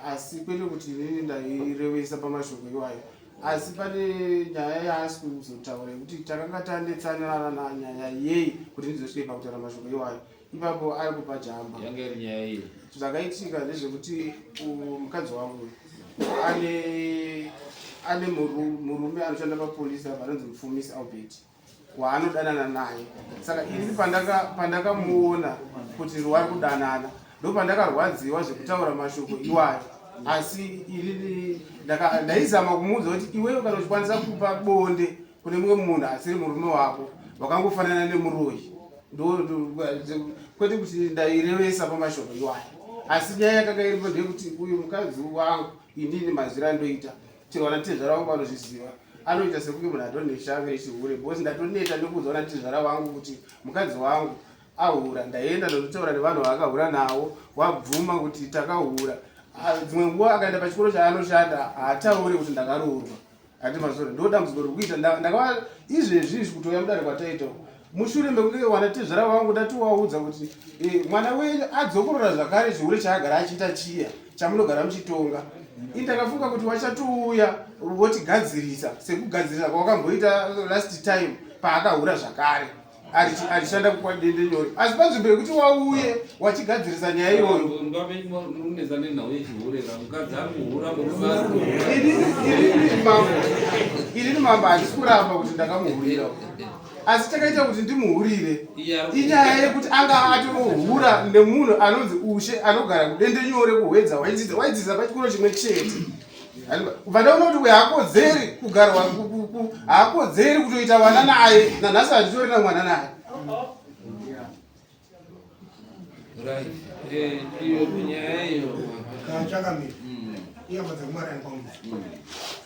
asi kwete kuti inini ndairevesa pamashoko iwayo, asi pane nyaya yaasi kuzotaura yekuti takanga tandetsanirana nanyaya yei kuti ndizosvike pakutaura mashoko iwayo. Ipapo ari kupa jamba. Yanga iri nyaya iyi zvakaitika ndezvekuti mukadzi wangu ane murume anoshanda papolisi vanonzi Mufumisi Albert waanodanana naye. Saka ini pandakamuona kuti vari kudanana ndopandakarwadziwa zvekutaura mashoko iwayo, asi ini ndaizama kumuudza kuti iwewe kana uchikwanisa kupa bonde kune mumwe munhu asiri murume wako wakangofanana nemuroyi kwete kuti ndairevesa pamashoko iwayo, asi nyaya yakanga iripo ndeyekuti uyu mukadzi wangu inini mazvira ndoita tiwana tezvara wangu vanozviziva anoita sekuti munhu atoneshave chihure because ndatoneta nekuudzaona tezvara wangu kuti mukadzi wangu ahura, ndaenda ndototaura nevanhu vaakahura navo wabvuma kuti takahura. Dzimwe nguva akaenda pachikoro chaanoshanda haatauri kuti ndakaroorwa. Hati mazore ndo dambudziko rikuita ndakava izvezvi kutoya mudare kwataita mushure mekunge wana tezvara wangu ndatiwaudza kuti mwana wenyu adzokorora zvakare chihure chaagara achiita chiya chamunogara muchitonga. Ndakafunga kuti wachatouya wotigadzirisa sekugadzirisa kwawakamboita last time paakahura zvakare achishanda kwadende nyori, asi panzvimbo yekuti wauye wachigadzirisa nyaya iyoyo inini mambo handisi kuramba kuti ndakamuhurira, asi chakaita kuti ndimuhurire inyaya yekuti anga atohura nemunhu anonzi ushe anogara kudende nyore kuhwedza waidzidzisa pachikoro chimwe chete. Vandaona kuti haakodzeri kugara haakodzeri kutoita vana naye, nanhasi handitorina mwana naye. Iyo kunyaya iyo kachakamira iyabva kumara yangu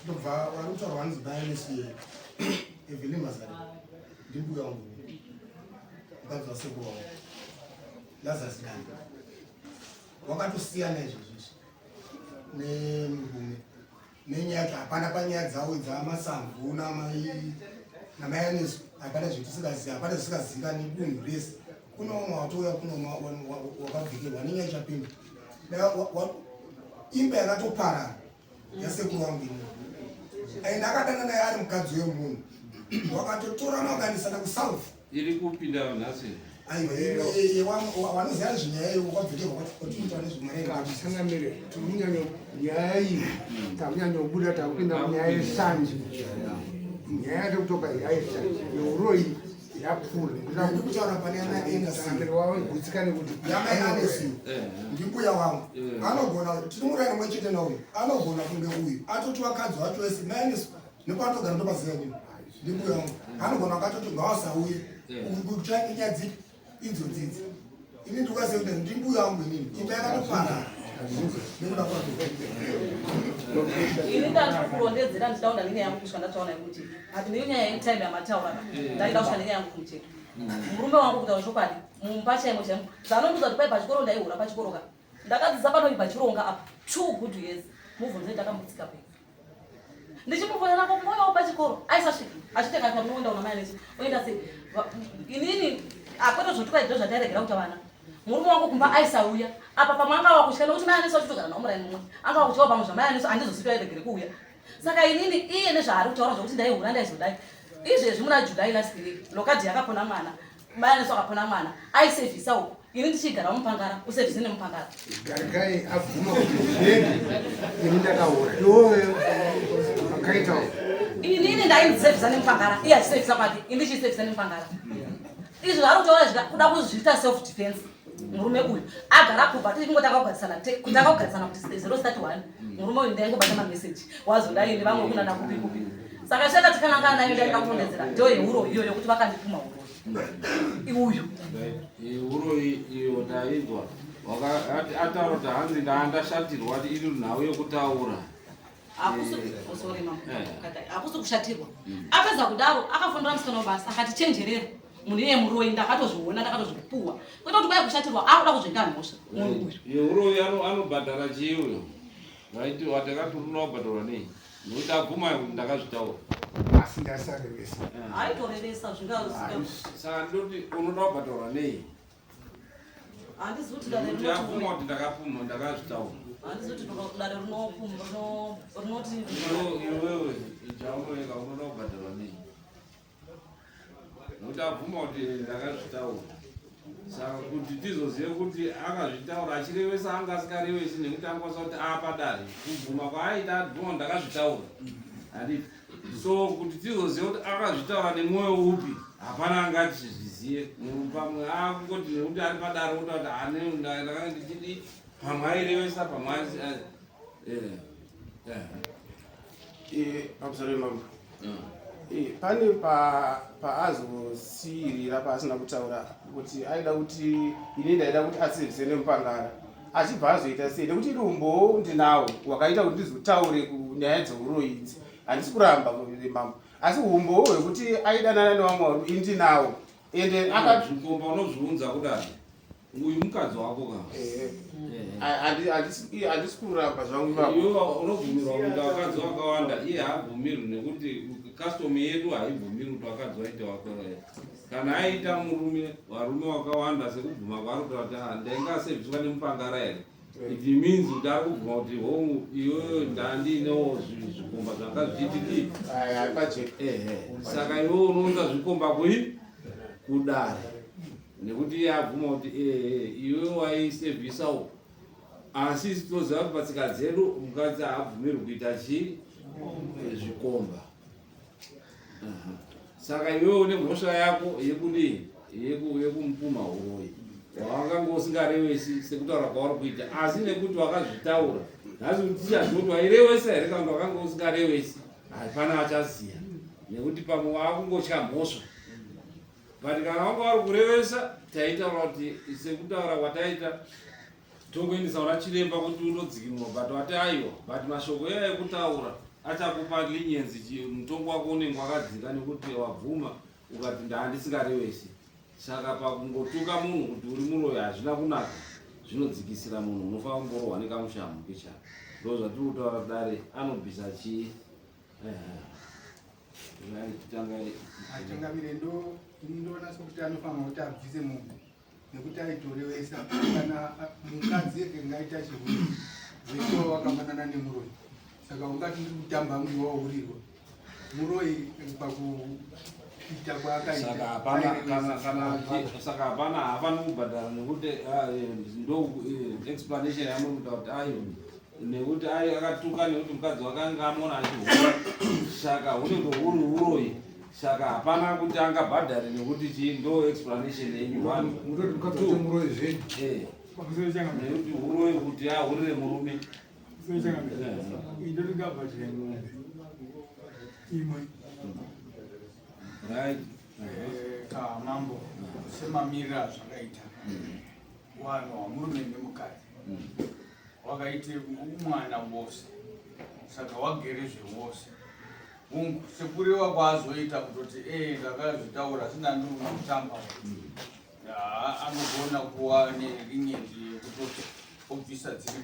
ndobva vari kutaura vanzi bayanesi evilimazari ndimbuya wangu mukadzi wasekuru wangu Lazarus Dani wakatosiyana izvozvizvi nemurume nenyaya yacho hapana panyaya dzavo dzamasamvu namayanesi hapana zvetisingazivi, hapana zvisingazingani dunhu rese. Kuno umwe watouya kuno wakabvikirwa nenyaya ichapinda imba yakatoparara yasekuru wangu ine akadana naye ari mukadzi wemunhu wakatotorana wakaendesana kusouth iri kupinda nhasi aiwa wanoziva zvinyaya iyo wakabvikirwa kwatiita nezvemaatisangamire tirimunyanya nyaya iyi takunyanya kubuda takupinda munyaya yesanje nyaya yacho kutoka yaisanje yeuroi yapfuura kutaura pane ana engasiri wawe gutsikane kuti yamai anesi ndimbuya wangu anogona tinomurana mwe chete nauyu anogona kunge uyu atoti wakadzi wacho wese mayanesi nekwatogara ndobaziva nini ndimbuya wangu anogona akatoti ngawasauye kutsvake nyaya dzipi idzodzidzi ini ndikuziva kuti ndimbuya wangu inini imba yakatoparara nekuda kwako ini ndatikurondedzera ndichaunda nenyaya yangu kusvika ndataona kuti hati ndiyo nyaya yetime yamataura ndaida kusvika nenyaya yangu kumucheto murume wangu kutaura chokwadi mumpachaimo changu zvanondiudza kuti pai pachikoro ndaihura pachikoroka ndakadzisa panoibva chironga apa 2 good years muvhunze ndakamutsika pe ndichimufonera kumwoyo pachikoro aisasvika achitengata munoenda una mayanesi oenda sei inini akwete zvotuka izvo zvandairegera kuta vana murume wangu kumba aisauya apa pamwe anga wakutyana nokuti mayanesi wachitogara naumuraini mumwe anga wakutywa pamwe zvamayanesi handizosvika airegere kuuya saka inini iye nezvaari kutaura zvokuti ndaihura ndaizodai izvezvi muna July last week lokadhi yakapona mwana mayanesi wakapona mwana aisevhisa uko ini ndichigara mupangara usevhise nemupangara garikai abvuma kuti zveni ini ndakahura iwowe akaitawo inini ndaindisevhisa nemupangara iye achisevhisa kwake ini ndichisevhisa nemupangara izvi zvari kutaura kuda kuzviita self defense. Murume uyu agara kubva tichingotanga kugarisana kuti 031 murume uyu ndaingobata mameseji wazodaini vamwe kunana kupi kupi saka shaka tikananga nayo ndaenda kuondedzera ndo yehuro iyoyo kuti vakandipuma uyu huro iyo taizwa ataura kuti hanzi ndandashatirwa kuti iri nhau yekutaura hakusi kushatirwa apedza kudaro akafundira musikana webasa akati chenjerera munhu iye muroi ndakatozviona ndakatozvipuwa kwete kuti kwai kushatirwa akuda kuzvenga mhosva uroi anobhadhara chii uyo vaiti watakati unobhadharwa nei nokuti abvuma ndakazvitaura asi ndasarevesa aitorevesa saka ndoti unoda kubhadharwa nei handisi kuti abvuma kuti ndakapuma ndakazvitaura handisi kuti dare rinoti iwewe chaunoeka unoda kubhadharwa nei nokuti abvuma kuti ndakazvitaura saka kuti tizozive kuti akazvitaura achirevesa anga asikarevesi nekuti angosva kuti apadare kubvuma kwaaita abvuma ndakazvitaura handiti so kuti tizozive kuti akazvitaura nemwoyo upi hapana angachizvizive pamwe akungoti nekuti ari padare ota kuti ane ndakanga ndichidi pamwe airevesa pamwe absolutely mama pane paazosiyirira paasina kutaura kuti aida kuti ini ndaida kuti asevhise nemupangara achibva azoita sei nekuti rumbo ndinawo wakaita kuti ndizotaure kunyaya dzeuro idzi handisi kuramba mambo asi umbo hwekuti aidanana nevamwe varume indinawo ende zvikomba unozviunza kudai uyu mukadzi wako handisi kuramba zvangu iwe unobvumirwa kuita vakadzi vakawanda iye haabvumirwi nekuti kastomu yedu haibvumirwi kuti vakadzi vaite vakoraya kana aita varume vakawanda sekubvuma kwaarikuta kuti ndaingasevhiswa nemupangara here it means kuti ari kubvuma kuti homu iyoyo ndandiinewo zvikomba zvanga zvichitiki saka iwe unounza zvikomba kudare nekuti iye abvuma kuti iwe waisevhisawo asi tinoziva kuti patsika dzedu mukadzi haabvumirwi kuita chii zvikomba saka iwewo nemhosva yako yekudii yekumupuma uroyi wawakanga usingarevesi sekutaura kwauri kuita asi nekuti wakazvitaura nhasi kuti tichaziva kuti wairevesa here kana wakanga usingarevesi hapana achaziya nekuti pamwe wakungotya mhosva but kana wanga wari kurevesa taitaura kuti sekutaura kwataita tongoendesa una chiremba kuti unodzikinwa but wati aiwa but mashoko iya ekutaura achakupa linyenzi mutongo wako unenge wakadzika nekuti wabvuma ukati ndahandisingarevesi saka pakungotuka munhu kuti uri muroyi hazvina kunaka zvinodzikisira munhu unofanira kumborohwa nekamushamu kechano ndo zvatiri kutaura dare anobvisa chii atangamire ndoona sokuti anofanira kuti abvise munhu nekuti aitorevesa kana mukadzi ege ngaita chirwere zvecho wakafanana nemuroyi saka ungati ndiri kutamba mwi waurirwa muroyi pakuita kwaakaita saka hapana kubhadhara nekuti ndo explanation yamuita kuti ayo nekuti akatuka nekuti mukadzi wakanga amona achihura saka hunenge huri uroyi saka hapana kuti angabhadhare nekuti chii ndo explanation mukadzi muroyi zvedu nekuti uroyi kuti ahurire murume right mambo semamirira zvakaita wanhu wamurume nemukadzi wakaite umwana wose saka wagere zvewose ungu sekureva kwaazoita kutoti ndakazvitaura sina nduruma kutamba anogona kuva nelinyenzi yekutoti obvisa dziri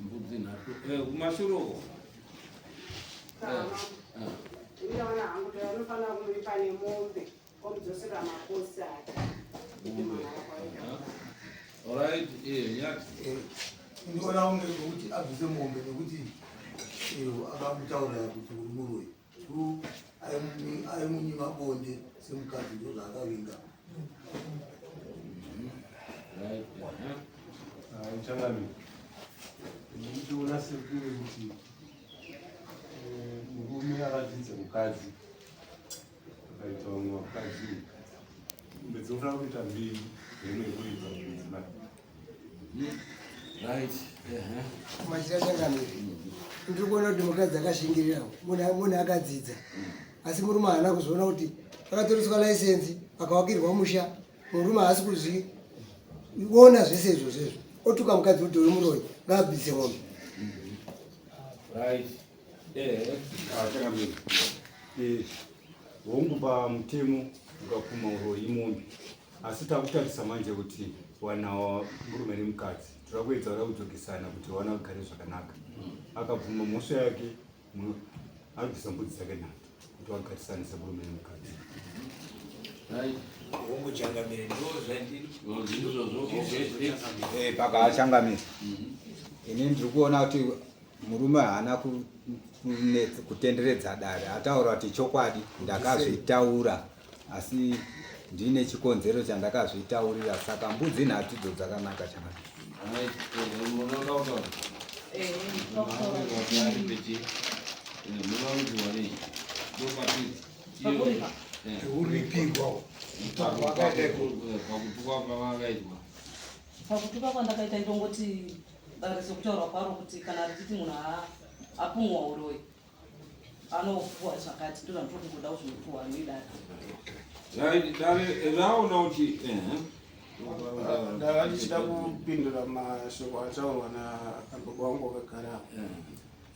mbudzi nhatu kumashuruko ndinoona hangu kuti anofanira kumulipa nemombe omudzosera makosi ake alright nyati ndinoona unge kuti abvise mombe nekuti akamutaurira kuti uri muroyi aimunyima bonde semukadzi ndo zvaakavinga changamire ndichiona sekure kuti murume akadzidze mukadzi akaita vamwe vakadzi kumbe dzinofanira kuita mbiri imwe ikuita mudzimai right machira changamire ndiri kuona kuti mukadzi akashingirirawo munhu akadzidza asi murume haana kuzoona kuti akatoriswa laisensi akavakirwa musha murume haasi kuzviona zvese izvozvezvo otuka mukadzi kuti uri muroyi ngaabvise ng'ombe right changamire hongu pamutemo ukapfuma uroyi imombe asi takutarisa manje kuti wana murume nemukadzi tiri kuedza kuda kudzokesana kuti wana kugare zvakanaka akabvuma mhosva yake anobvisa mbudzi dzake nhatu kuti vagarisane semurume nemukadzi wongochangamire pakachangamira ini ndiri kuona kuti murume haana kutenderedza dare ataura kuti chokwadi ndakazvitaura asi ndine chikonzero chandakazvitaurira saka mbudzi nhatudzo dzakanaka changamira uripirwa pakutuka kwandakaita ndongoti dare sekutaura kwaro kuti kana richiti munhu apumwa uroyi anopuwa zvakati ndozvandinokuda kuzvinopuwa noidari raona kuti ndanga ndichida kupindura mashoko ataurwa naababa wangu wakagara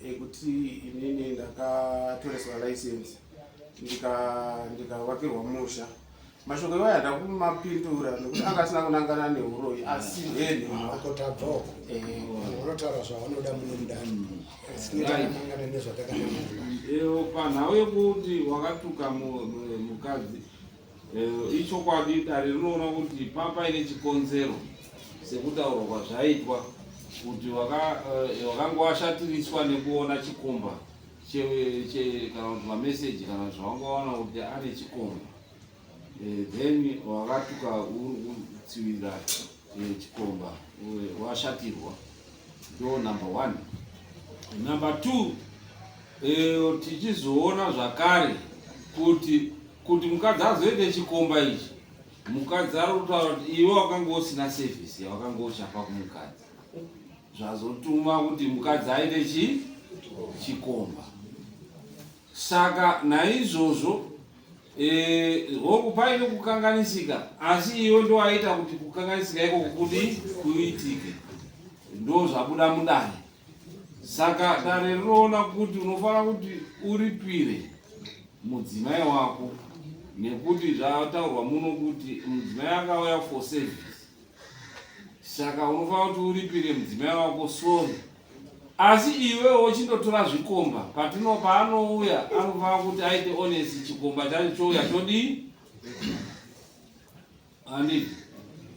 ekuti inini ndakatoreswa license ndikavakirwa musha. Mashoko iwayo ndakumapindura nekuti anga asina kunangana neuroyi asi akotabvoko unotaura zvavanoda muno mundani singaanangana nezvatakanangana panhau yekuti wakatuka mukadzi ichokwadi dare rinoona kuti paine chikonzero sekutaurwa kwazvaitwa kuti wakanga washatiriswa nekuona chikomba kana kuti mameseji kana zvawangaona kuti ane chikomba then wakatuka uri kutsivirira chikomba washatirwa ndo number 1. Number 2 tichizoona zvakare kuti mukadzi azoite chikomba ichi mukadzi ari kutaura kuti iwe wakanga usina sevhisi yawakanga uchapa kumukadzi zvazotuma kuti mukadzi aite chikomba. Saka naizvozvo hongu paine kukanganisika asi iwe ndo waita kuti kukanganisika iko kuitike ndo zvabuda mudare. Saka dare rinoona kuti unofana kuti uripire mudzimai wako nekuti zvataurwa muno kuti mudzimai akauya for service. Saka unofana kuti uripire mudzimai wako sori asi iwewo chindotora zvikomba paanouya anofana kuti aite honest chikomba chacho chouya todi anditi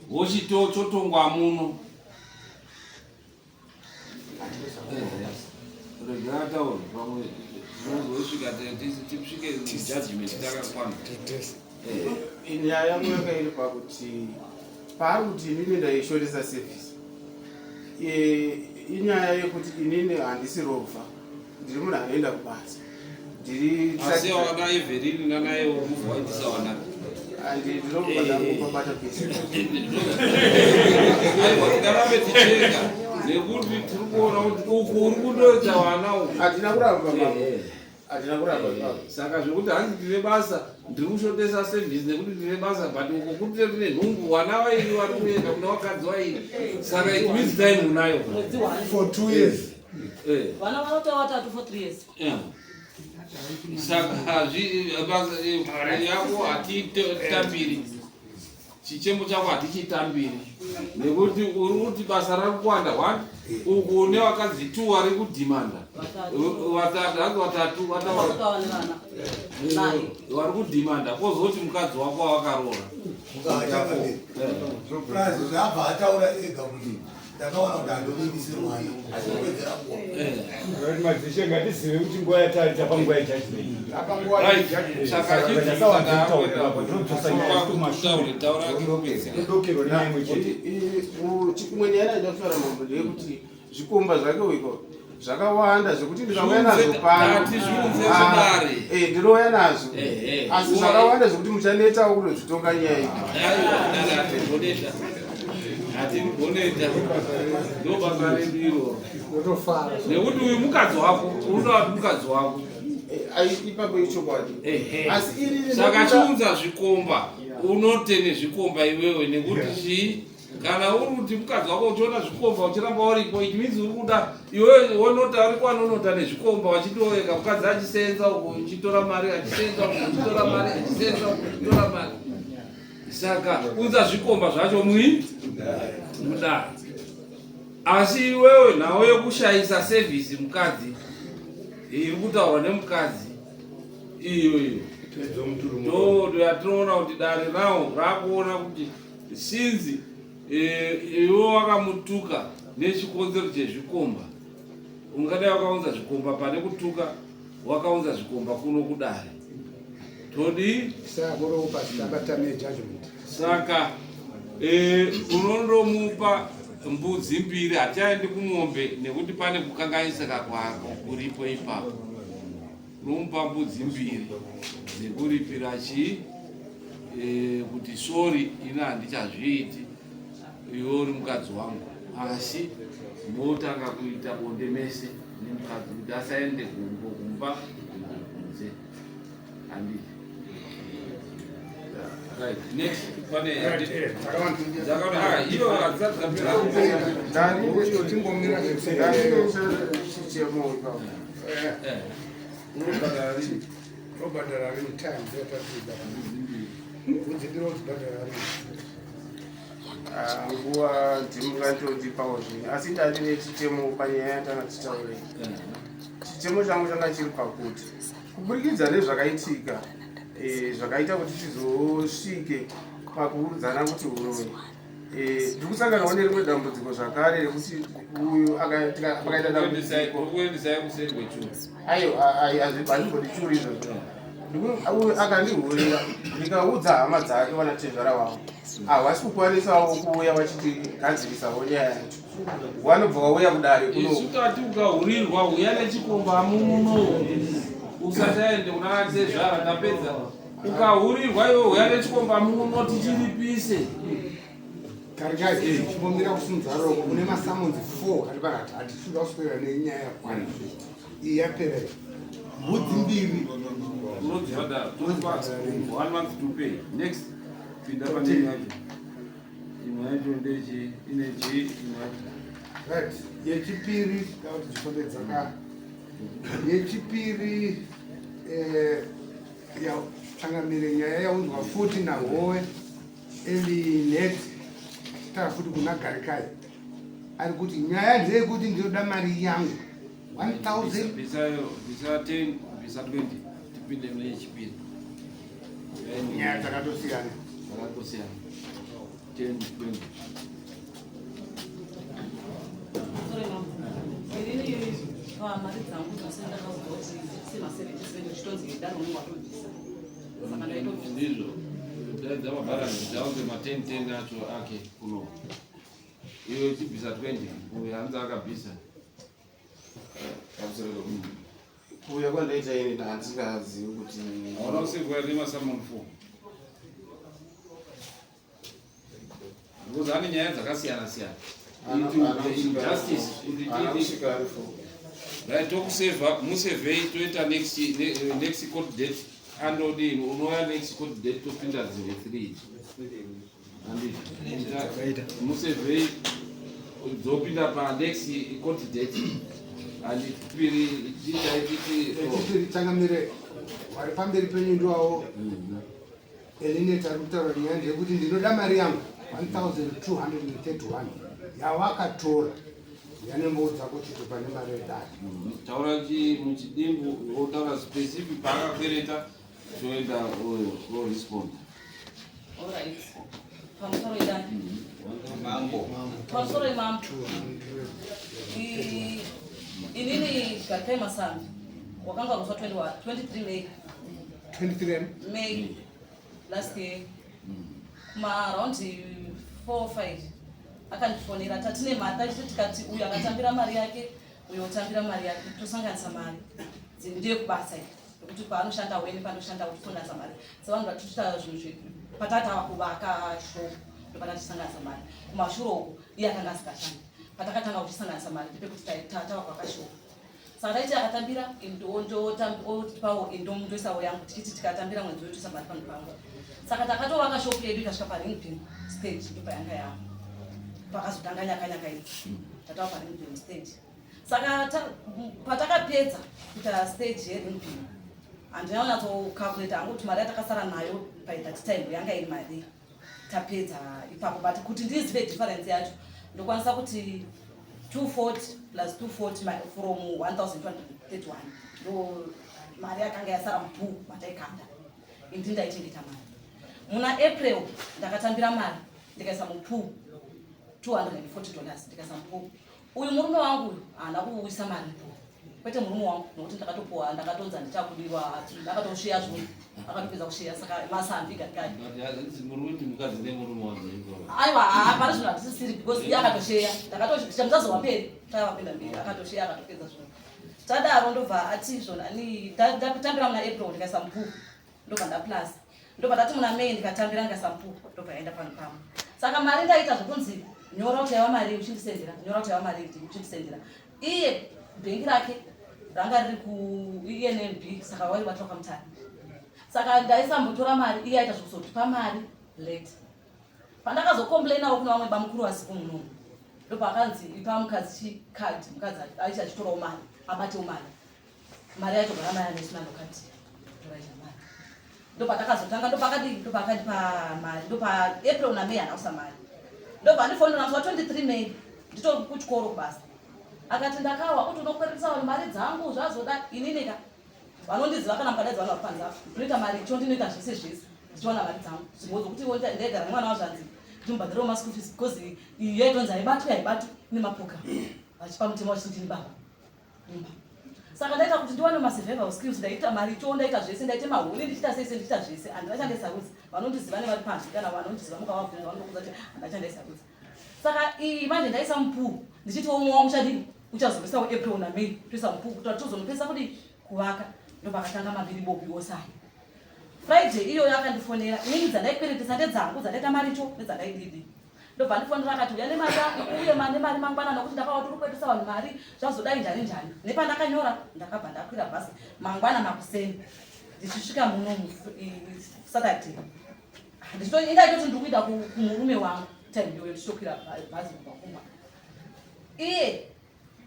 wochitotongwa muno regatauro pamwe zvinozosvika tisvike mujudgment takakwana. Nyaya yangu yanga iri pakuti paari kuti inini ndaishoresa service inyaya yekuti inini handisi rofa ndiri munhu anoenda kubasa asi wana everini nanaye muvhaitisa wana ndinombadambobata pesi aiwa ngarambe ticheka nekuti tiri kuona kuti uku uri kundoita wana uku hatina kuramba hatina kuramba saka zvekuti hanzi ndine basa ndiri kushotesa service nekuti ndine basa but uko kuti rine nhungu wana wairi vari kuenda kuna wakadzi wairi saka it means time unayo for 2 years vana vanotaura vatatu for 3 years saka basa yako hatitambiri chichembo chako hatichitambiri nekuti uri kuti basa rari kuwanda 1 uku une wakadzi 2 vari kudhimanda watatu vari kudhimanda kwozoti mukadzi wako wakaroora zvabva ataura ega kuti ndakaona kuti handovimbisirwana madzishe ngatizive kuti nguva yataita panguva chikumwe nyaya ndaida kutaura mambo ndeyekuti zvikomba zvake iko zvakawanda zvekuti ndikauya nazvo pano ndinouya nazvo asi zvakawanda zvekuti muchanetawo kunozvitonga nyaya ii hatirigoneta ndobasa rediro nekuti uyu mukadzi wako unoda kuti mukadzi wako ipapo ichokwadi saka chiunza zvikomba unotene zvikomba iwewe nekuti kana uri kuti mukadzi wako uchiona zvikomba uchiramba uripo it means uri kuda iwewe wonota uri kwanonota nezvikomba wachitoeka mukadzi achisenza uko uchitora mari achisenza uko uchitora mari achisenza uko uchitora mari. Saka unza zvikomba zvacho mudare asi iwewe nawe yokushayisa service mukadzi iri kutaurwa nemukadzi iyoyo ndo yatinoona kuti dare nawo rakuona kuti sinzi iwe wakamutuka nechikonzero chezvikomba ungadai wakaunza zvikomba pane kutuka wakaunza zvikomba kuno kudare todi saka unondomupa mbudzi 2 hatiaendi kumombe nekuti pane kukanganisika kwako kuripo ipapo unomupa mbudzi 2 dzekuripira kuti sori ina handichazviiti iwe uri mukadzi wangu asi motanga kuita bonde mese nemukadzi kuti asaende kumba handi right next pane iyo tingomira chichemo robadara rini time zvatatiida udzidira udzibadara rini nguva ndimungandodipawo zvimwe asi ndati nechitemo panyaya yatanga titaurei. Chitemo changu changa chiri pakuti kuburikidza nezvakaitika zvakaita kuti tizosvike pakuudzana kuti uroyi ndiri kusanganawo nerimwe dambudziko zvakare rekuti uyu pakaita dambudzikokuendesai kuseri kwechuru hazvibandibodi churu izvozvo uyu akandihurira ndikaudza hama dzake vana tezvara wangu havasi kukwanisawo kuuya vachitigadzirisavo nyaya yacho wanobva wauya kudare isukati ukahurirwa uya nechikomba muno usati aende kuna tezvara tapedza ukahurirwa iwe uya nechikomba muno tichiripise karikazi chimomira kusunzaroko kune masamonzi 4 ari panati hatishunda kuswera nenyaya yakwana iyi yapera mbudzi mbiri unodzibhadhara 1 month to pay next pinda pane yacho imwe yacho ndechi inechi imwe yacho right yechipiri kuti dzifambedzaka yechipiri yatsangamire nyaya yaunzwa futi nahowe elinet tara futi kuna garikai ari kuti nyaya ndeyekuti ndinoda mari yangu 1000 bisa 10 bisa 20 tipinde mune yechipiri nyaya dzakatosiyana 10 20 mari dzangu dzosenda kaugoti sema 70 chitonzi idaro unenge watobvisa saka ndaitobvisa ndizvo dzamabharani dzaunze ma10 acho ake kuno iwe uchibvisa 20 uyo hanzi akabvisa kuuya kwandaita ini handingazivi kuti aona kusevwa nemasamon 4 because ane nyaya dzakasiyana siyana injustice right tokusevha musevhei toita next court date andodini unouya next court date topinda dzimwe 3 musevhei dzopinda panext court date handi chipiri chipiri tsangamire vari pamberi penyu ndiwawo elinet ari kutaura nyaya ndeyekuti ndinoda mari yangu 1231 yawakatora yanembo dzako chito pane mari yedare taura muchidimbu wotaura specific paakakwereta toenda respond alright pamusoro idani pamusoro imambo inini garikai masango wakanga ruswa 23 May 23 May last year maraundi 4-5 akandifonera tatine mari tachiti tikati uyu akatambira mari yake uyo otambira mari yake tosanganisa mari ndiye kubasa nekuti paanoshanda weni panoshanda tosanganisa mari sevanhu vatoita zvinhu patatava kuvaka shoko ndopatatisanganisa mari kumashure uku iye akanga asikashandi patakatanga kuchisanganisa mari ndepekuti tava kwakashoko saka taiti akatambira ndotipawo ndomutoisawo yangu tichiti tikatambira mwedzi wotoisa mari pano pangu saka takatovaka shopu yedu ikasvika paringpin stage ndopayanga yavo pakazotanga nyakanyaka idzi tatava paringpin stage saka patakapedza kuita stage yeringpin handina kunyatsokakureta hangu kuti mari yatakasara nayo paithat time yanga iri mari tapedza ipapo but kuti ndizive difference yacho ndokwanisa kuti 240 plus 240 from 1231 ndo mari yakanga yasara mubhuku mataikanda indi ndaichengeta mari muna April ndakatambira mari ndikaisa mupuu $240 ndikaisa mupuu uyu murume wangu uyu haana kuuyisa mari mupuu kwete murume wangu nokuti ndakatopuwa ndakatonza ndichakudiwa ndakatoshiya zvunhu akatopedza kushiya saka masambi gatikati aiwa hapana zvinhu hatisisiri because iye akatosheya ndakatoshamudzazowa mberi tavapinda mberi akatosheya akatopedza zvinhu tadaro ndobva ati zvona ndatambira muna April ndikaisa mupuu ndobva ndaplasa ndobva ndati muna May ndikatambira ndikaisa mupuu ndobva yaenda pano pamwe saka mari ndaita zvokunzi nyora kuti yava mari uchindisendera nyora kuti yava mari uchindisendera iye bhengi rake ranga riri kuENNB saka wari vatoka mutare saka ndaisambotora mari iye aita zvekuzotipa mari late pandakazokomplainawo kuna vamwe bamukuru wasiku munomu ndopakanzi ipa mukadzi chikadhi mukadzi aicha achitorawo mari abatewo mari yaitogara mai anesina ndokati toraita mari ndopatakazotanga ndopakadipa mari ndopaApril naMay anausa mari ndopandifonera musi wa23 May nditori kuchikoro kubasa akati ndakawa kuti unokweretesa vanhu mari dzangu zvazoda ininika vanondiziva kana mukadaidza vanhu vapanza ndinoita mari cho ndinoita zvese zvese ndichiwana mari dzangu zvimwe zokuti ndaigara nemwana wazvanzi ndimubhadhirawo maschool fees because iyo yaitonzi haibatwi nemapoka vachipa mutema wachindini baba saka ndaita kuti ndiwane masurvival skills ndaita mari cho ndaita zvese ndaita mahuri ndichita seise ndichita zvese handingachandaisa rudzi vanondiziva nevari panzi kana vanondiziva mukavabvunza vanokuza kuti handingachandaisa rudzi saka iyi manje ndaisa mupuu ndichitiwo mumwe wangu uchadii uchazoisawo April naMay toisa mupuu kuti tozonopesa kudi kuvaka ndopakatanga maviri bopi ose aya Friday iyo akandifonera inini dzandaikweretesa ndedzangu dzandaita mari cho nedzandaididi ndobva ndifonera akati uya nemari yako uye nemari mangwana nokuti ndakawa tiri kukwetesa vanhu mari zvazodai njani nepandakanyora ndakabva ndakwira bhasi mangwana makuseni ndichisvika muno Saturday indaitoti ndiri kuida kumurume wangu time iyoyo ndichitokwira bhazi kubva kumba iye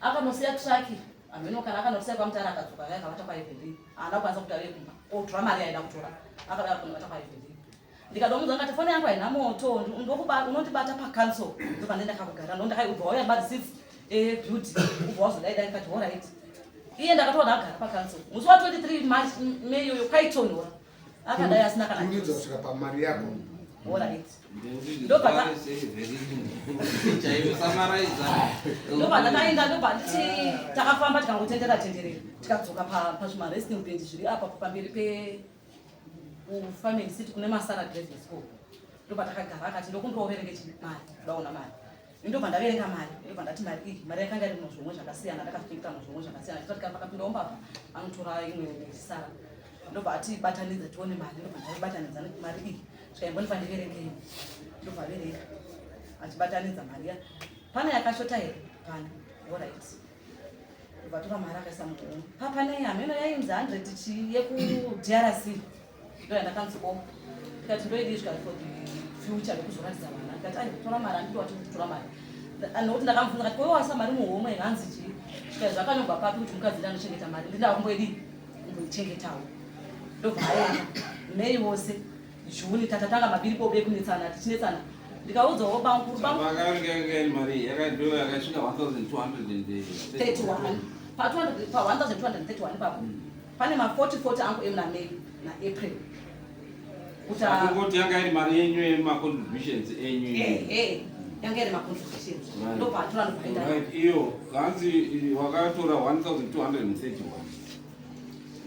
akanosiya traki ameno kana akanosiya pamutara akadzoka akavata paivhd haana kukwanisa kuti ave kumba otora mari aida kutora akada kunovata paivhd ndikadomudza ngati foni yangu haina moto unondibata pacouncil ndobva ndendakakugara ndondakaibva wauya badi 6 beauty ubva wazodaidai ndikati alright iye ndakatoona agara pacouncil musi wa23 May iyoyo kaitonhora akadai asina kana kusvika pamari yako alright ndobva ndakaenda ndobva nditi takafamba tikangotendera tenderera tikadzoka pazvimaresting bed zviri apa pamberi family city kune masara driving school ndobva takagara akati ndokundoverenga mari ndaona mari ndobva ndaverenga mari ndobva ndati mari iyi mari yakanga iri muzvimwe zvakasiyana ndakazvipingira muzvimwe zvakasiyana ndikati pakapindawo mbavha anotora imwe sara ndobva ati batanidza tione mari ndobva ndaibatanidza mari iyi zvikaimbofa ndiverengei ndobva verenga achibatanidza mari ya pane yakashota here pane alright ndobva tora mari akaisa muhomwe papane hameno yainzi 100 chi yekudrc ndoyandakanziko tikati ndoidi svika for the future yekuzoratidza vana ndikati ai tora mari anditowati kutora mari nokuti ndakamubvunza kati koiwasa mari muhomwe hanzi chii svika zvakanyogwa papi kuti mukadzi ndanochengeta mari ndindaa kumboichengetawo ndobva aenda May wose Juni tatatanga mabiri bobe kunetsana tichinetsana ndikaudzawo bangurubangavakavengengeni mari yakadhiwa yakasvika 1231 pa 1231 papo pane ma40 angu naMay naApril kutangoti yanga iri mari yenyu yemacontributions enyu yanga iri macontributions ndopatora ndopaenda iyo kanzi wakatora 1231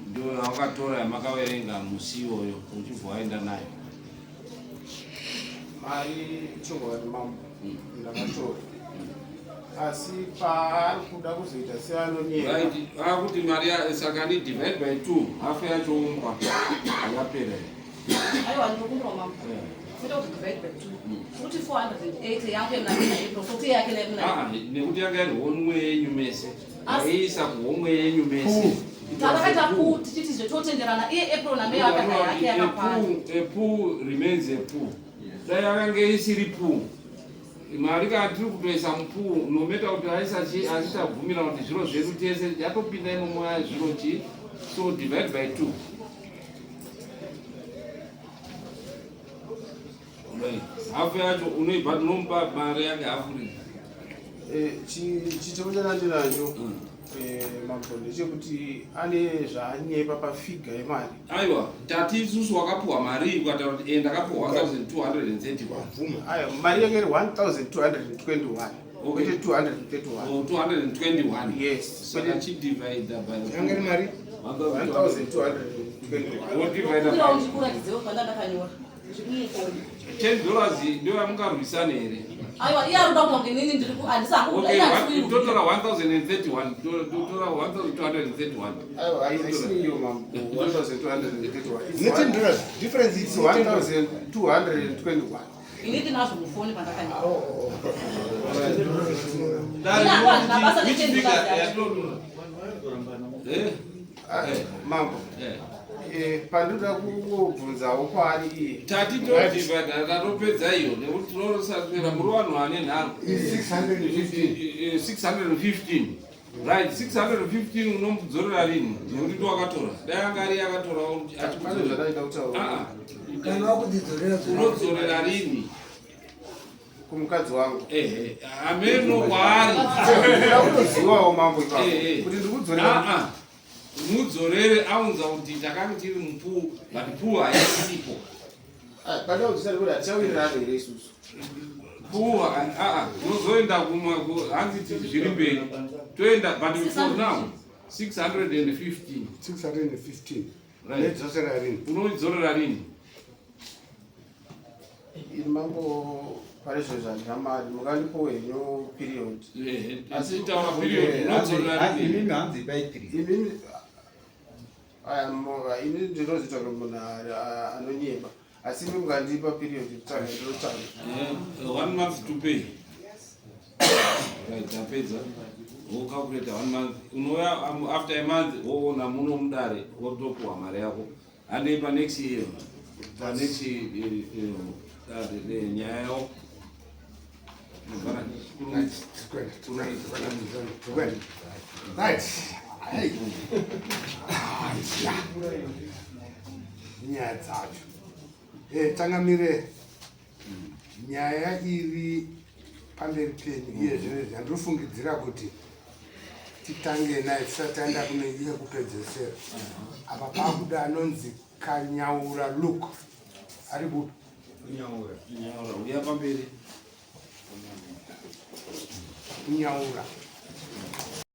ndio wakatora makaverenga musi iyoyo uchibva waenda nayo mari chingwari mambo ndakatora asi paari kuda kuzoita seanonyera akuti mari saka ni divide by 2 hafu yacho umbwa yakapera aiwa ndinokumbira mambo kuita kuti divide by 2 kuti 480 yangu yemunaApril sokuti yake nekuti yanga iri homwe yenyu mese aiisa kuhomwe yenyu mese takakaita pu tichiti zvototenderana iye April naMay akanga yake yakapana epu remains epu dai yakanga isiri pu mari katiri kutoisa mupuu nometa kuti asichabvumira kuti zviro zvedu tese yatopinda imomo yazviro chi so divide by 2 hafu yacho unomupa mari yange hafu chitemo chanandinacho mambo ndechekuti ane zvaanyepa pafiga yemari aiwa tati isusu wakapuwa mari ukataura kuti ndakapuwa 1231 aya mari yake iri 1221 kwete 231 yes saka chidivide by yanga iri mari 1221 $10 ndio yamungarwisana here aiwa iye aruda kutonge nini ndiri totora 1031 totora 1231 aiwa haisini iyo mambo 1231 $10 difference is 1221 ini ndinazvo mufoni pandakanyora mambo pandinoda kubvunzawo kwaari iye tatitodhibhadha tatopedza iyo nekuti tinonosapera muri vanhu vane nharo 615 right 615 unomudzorera rini nekuti ndiwakatora dai anga ari akatora unodzorera rini kumukadzi wangu ameno kwaari kutozivawo mambo kuti ndikudzorera mudzorere aunza kuti takanga tiri mupuu but puu haisipo pane kutisati kuti hatichawirirano here isusu puu unozoenda kumwe hanzi titi zviri mberi toenda but for now 615 nedzosera rini unodzorera rini ini mambo pane zvinhu zvandinamari mukandipo henyu period asi taura period unodzorera rini inini hanzi pai 3 ini ndinozita kuti munhu anonyema asi imi mukandipa period kutanga ndinotanga 1 month to pay right tapedza wokakureta 1 month unouya after a month woona muno mudare wotopuwa mari yako handei panext year panext nyaya yao nyaya dzacho tangamire nyaya iri pamberi penyu iye zvinezvi handinofungidzira kuti titange naye tisati taenda kune iye kupedzesera apa pakuda anonzi Kanyaura Luke ari budo uya pamberi kunyaura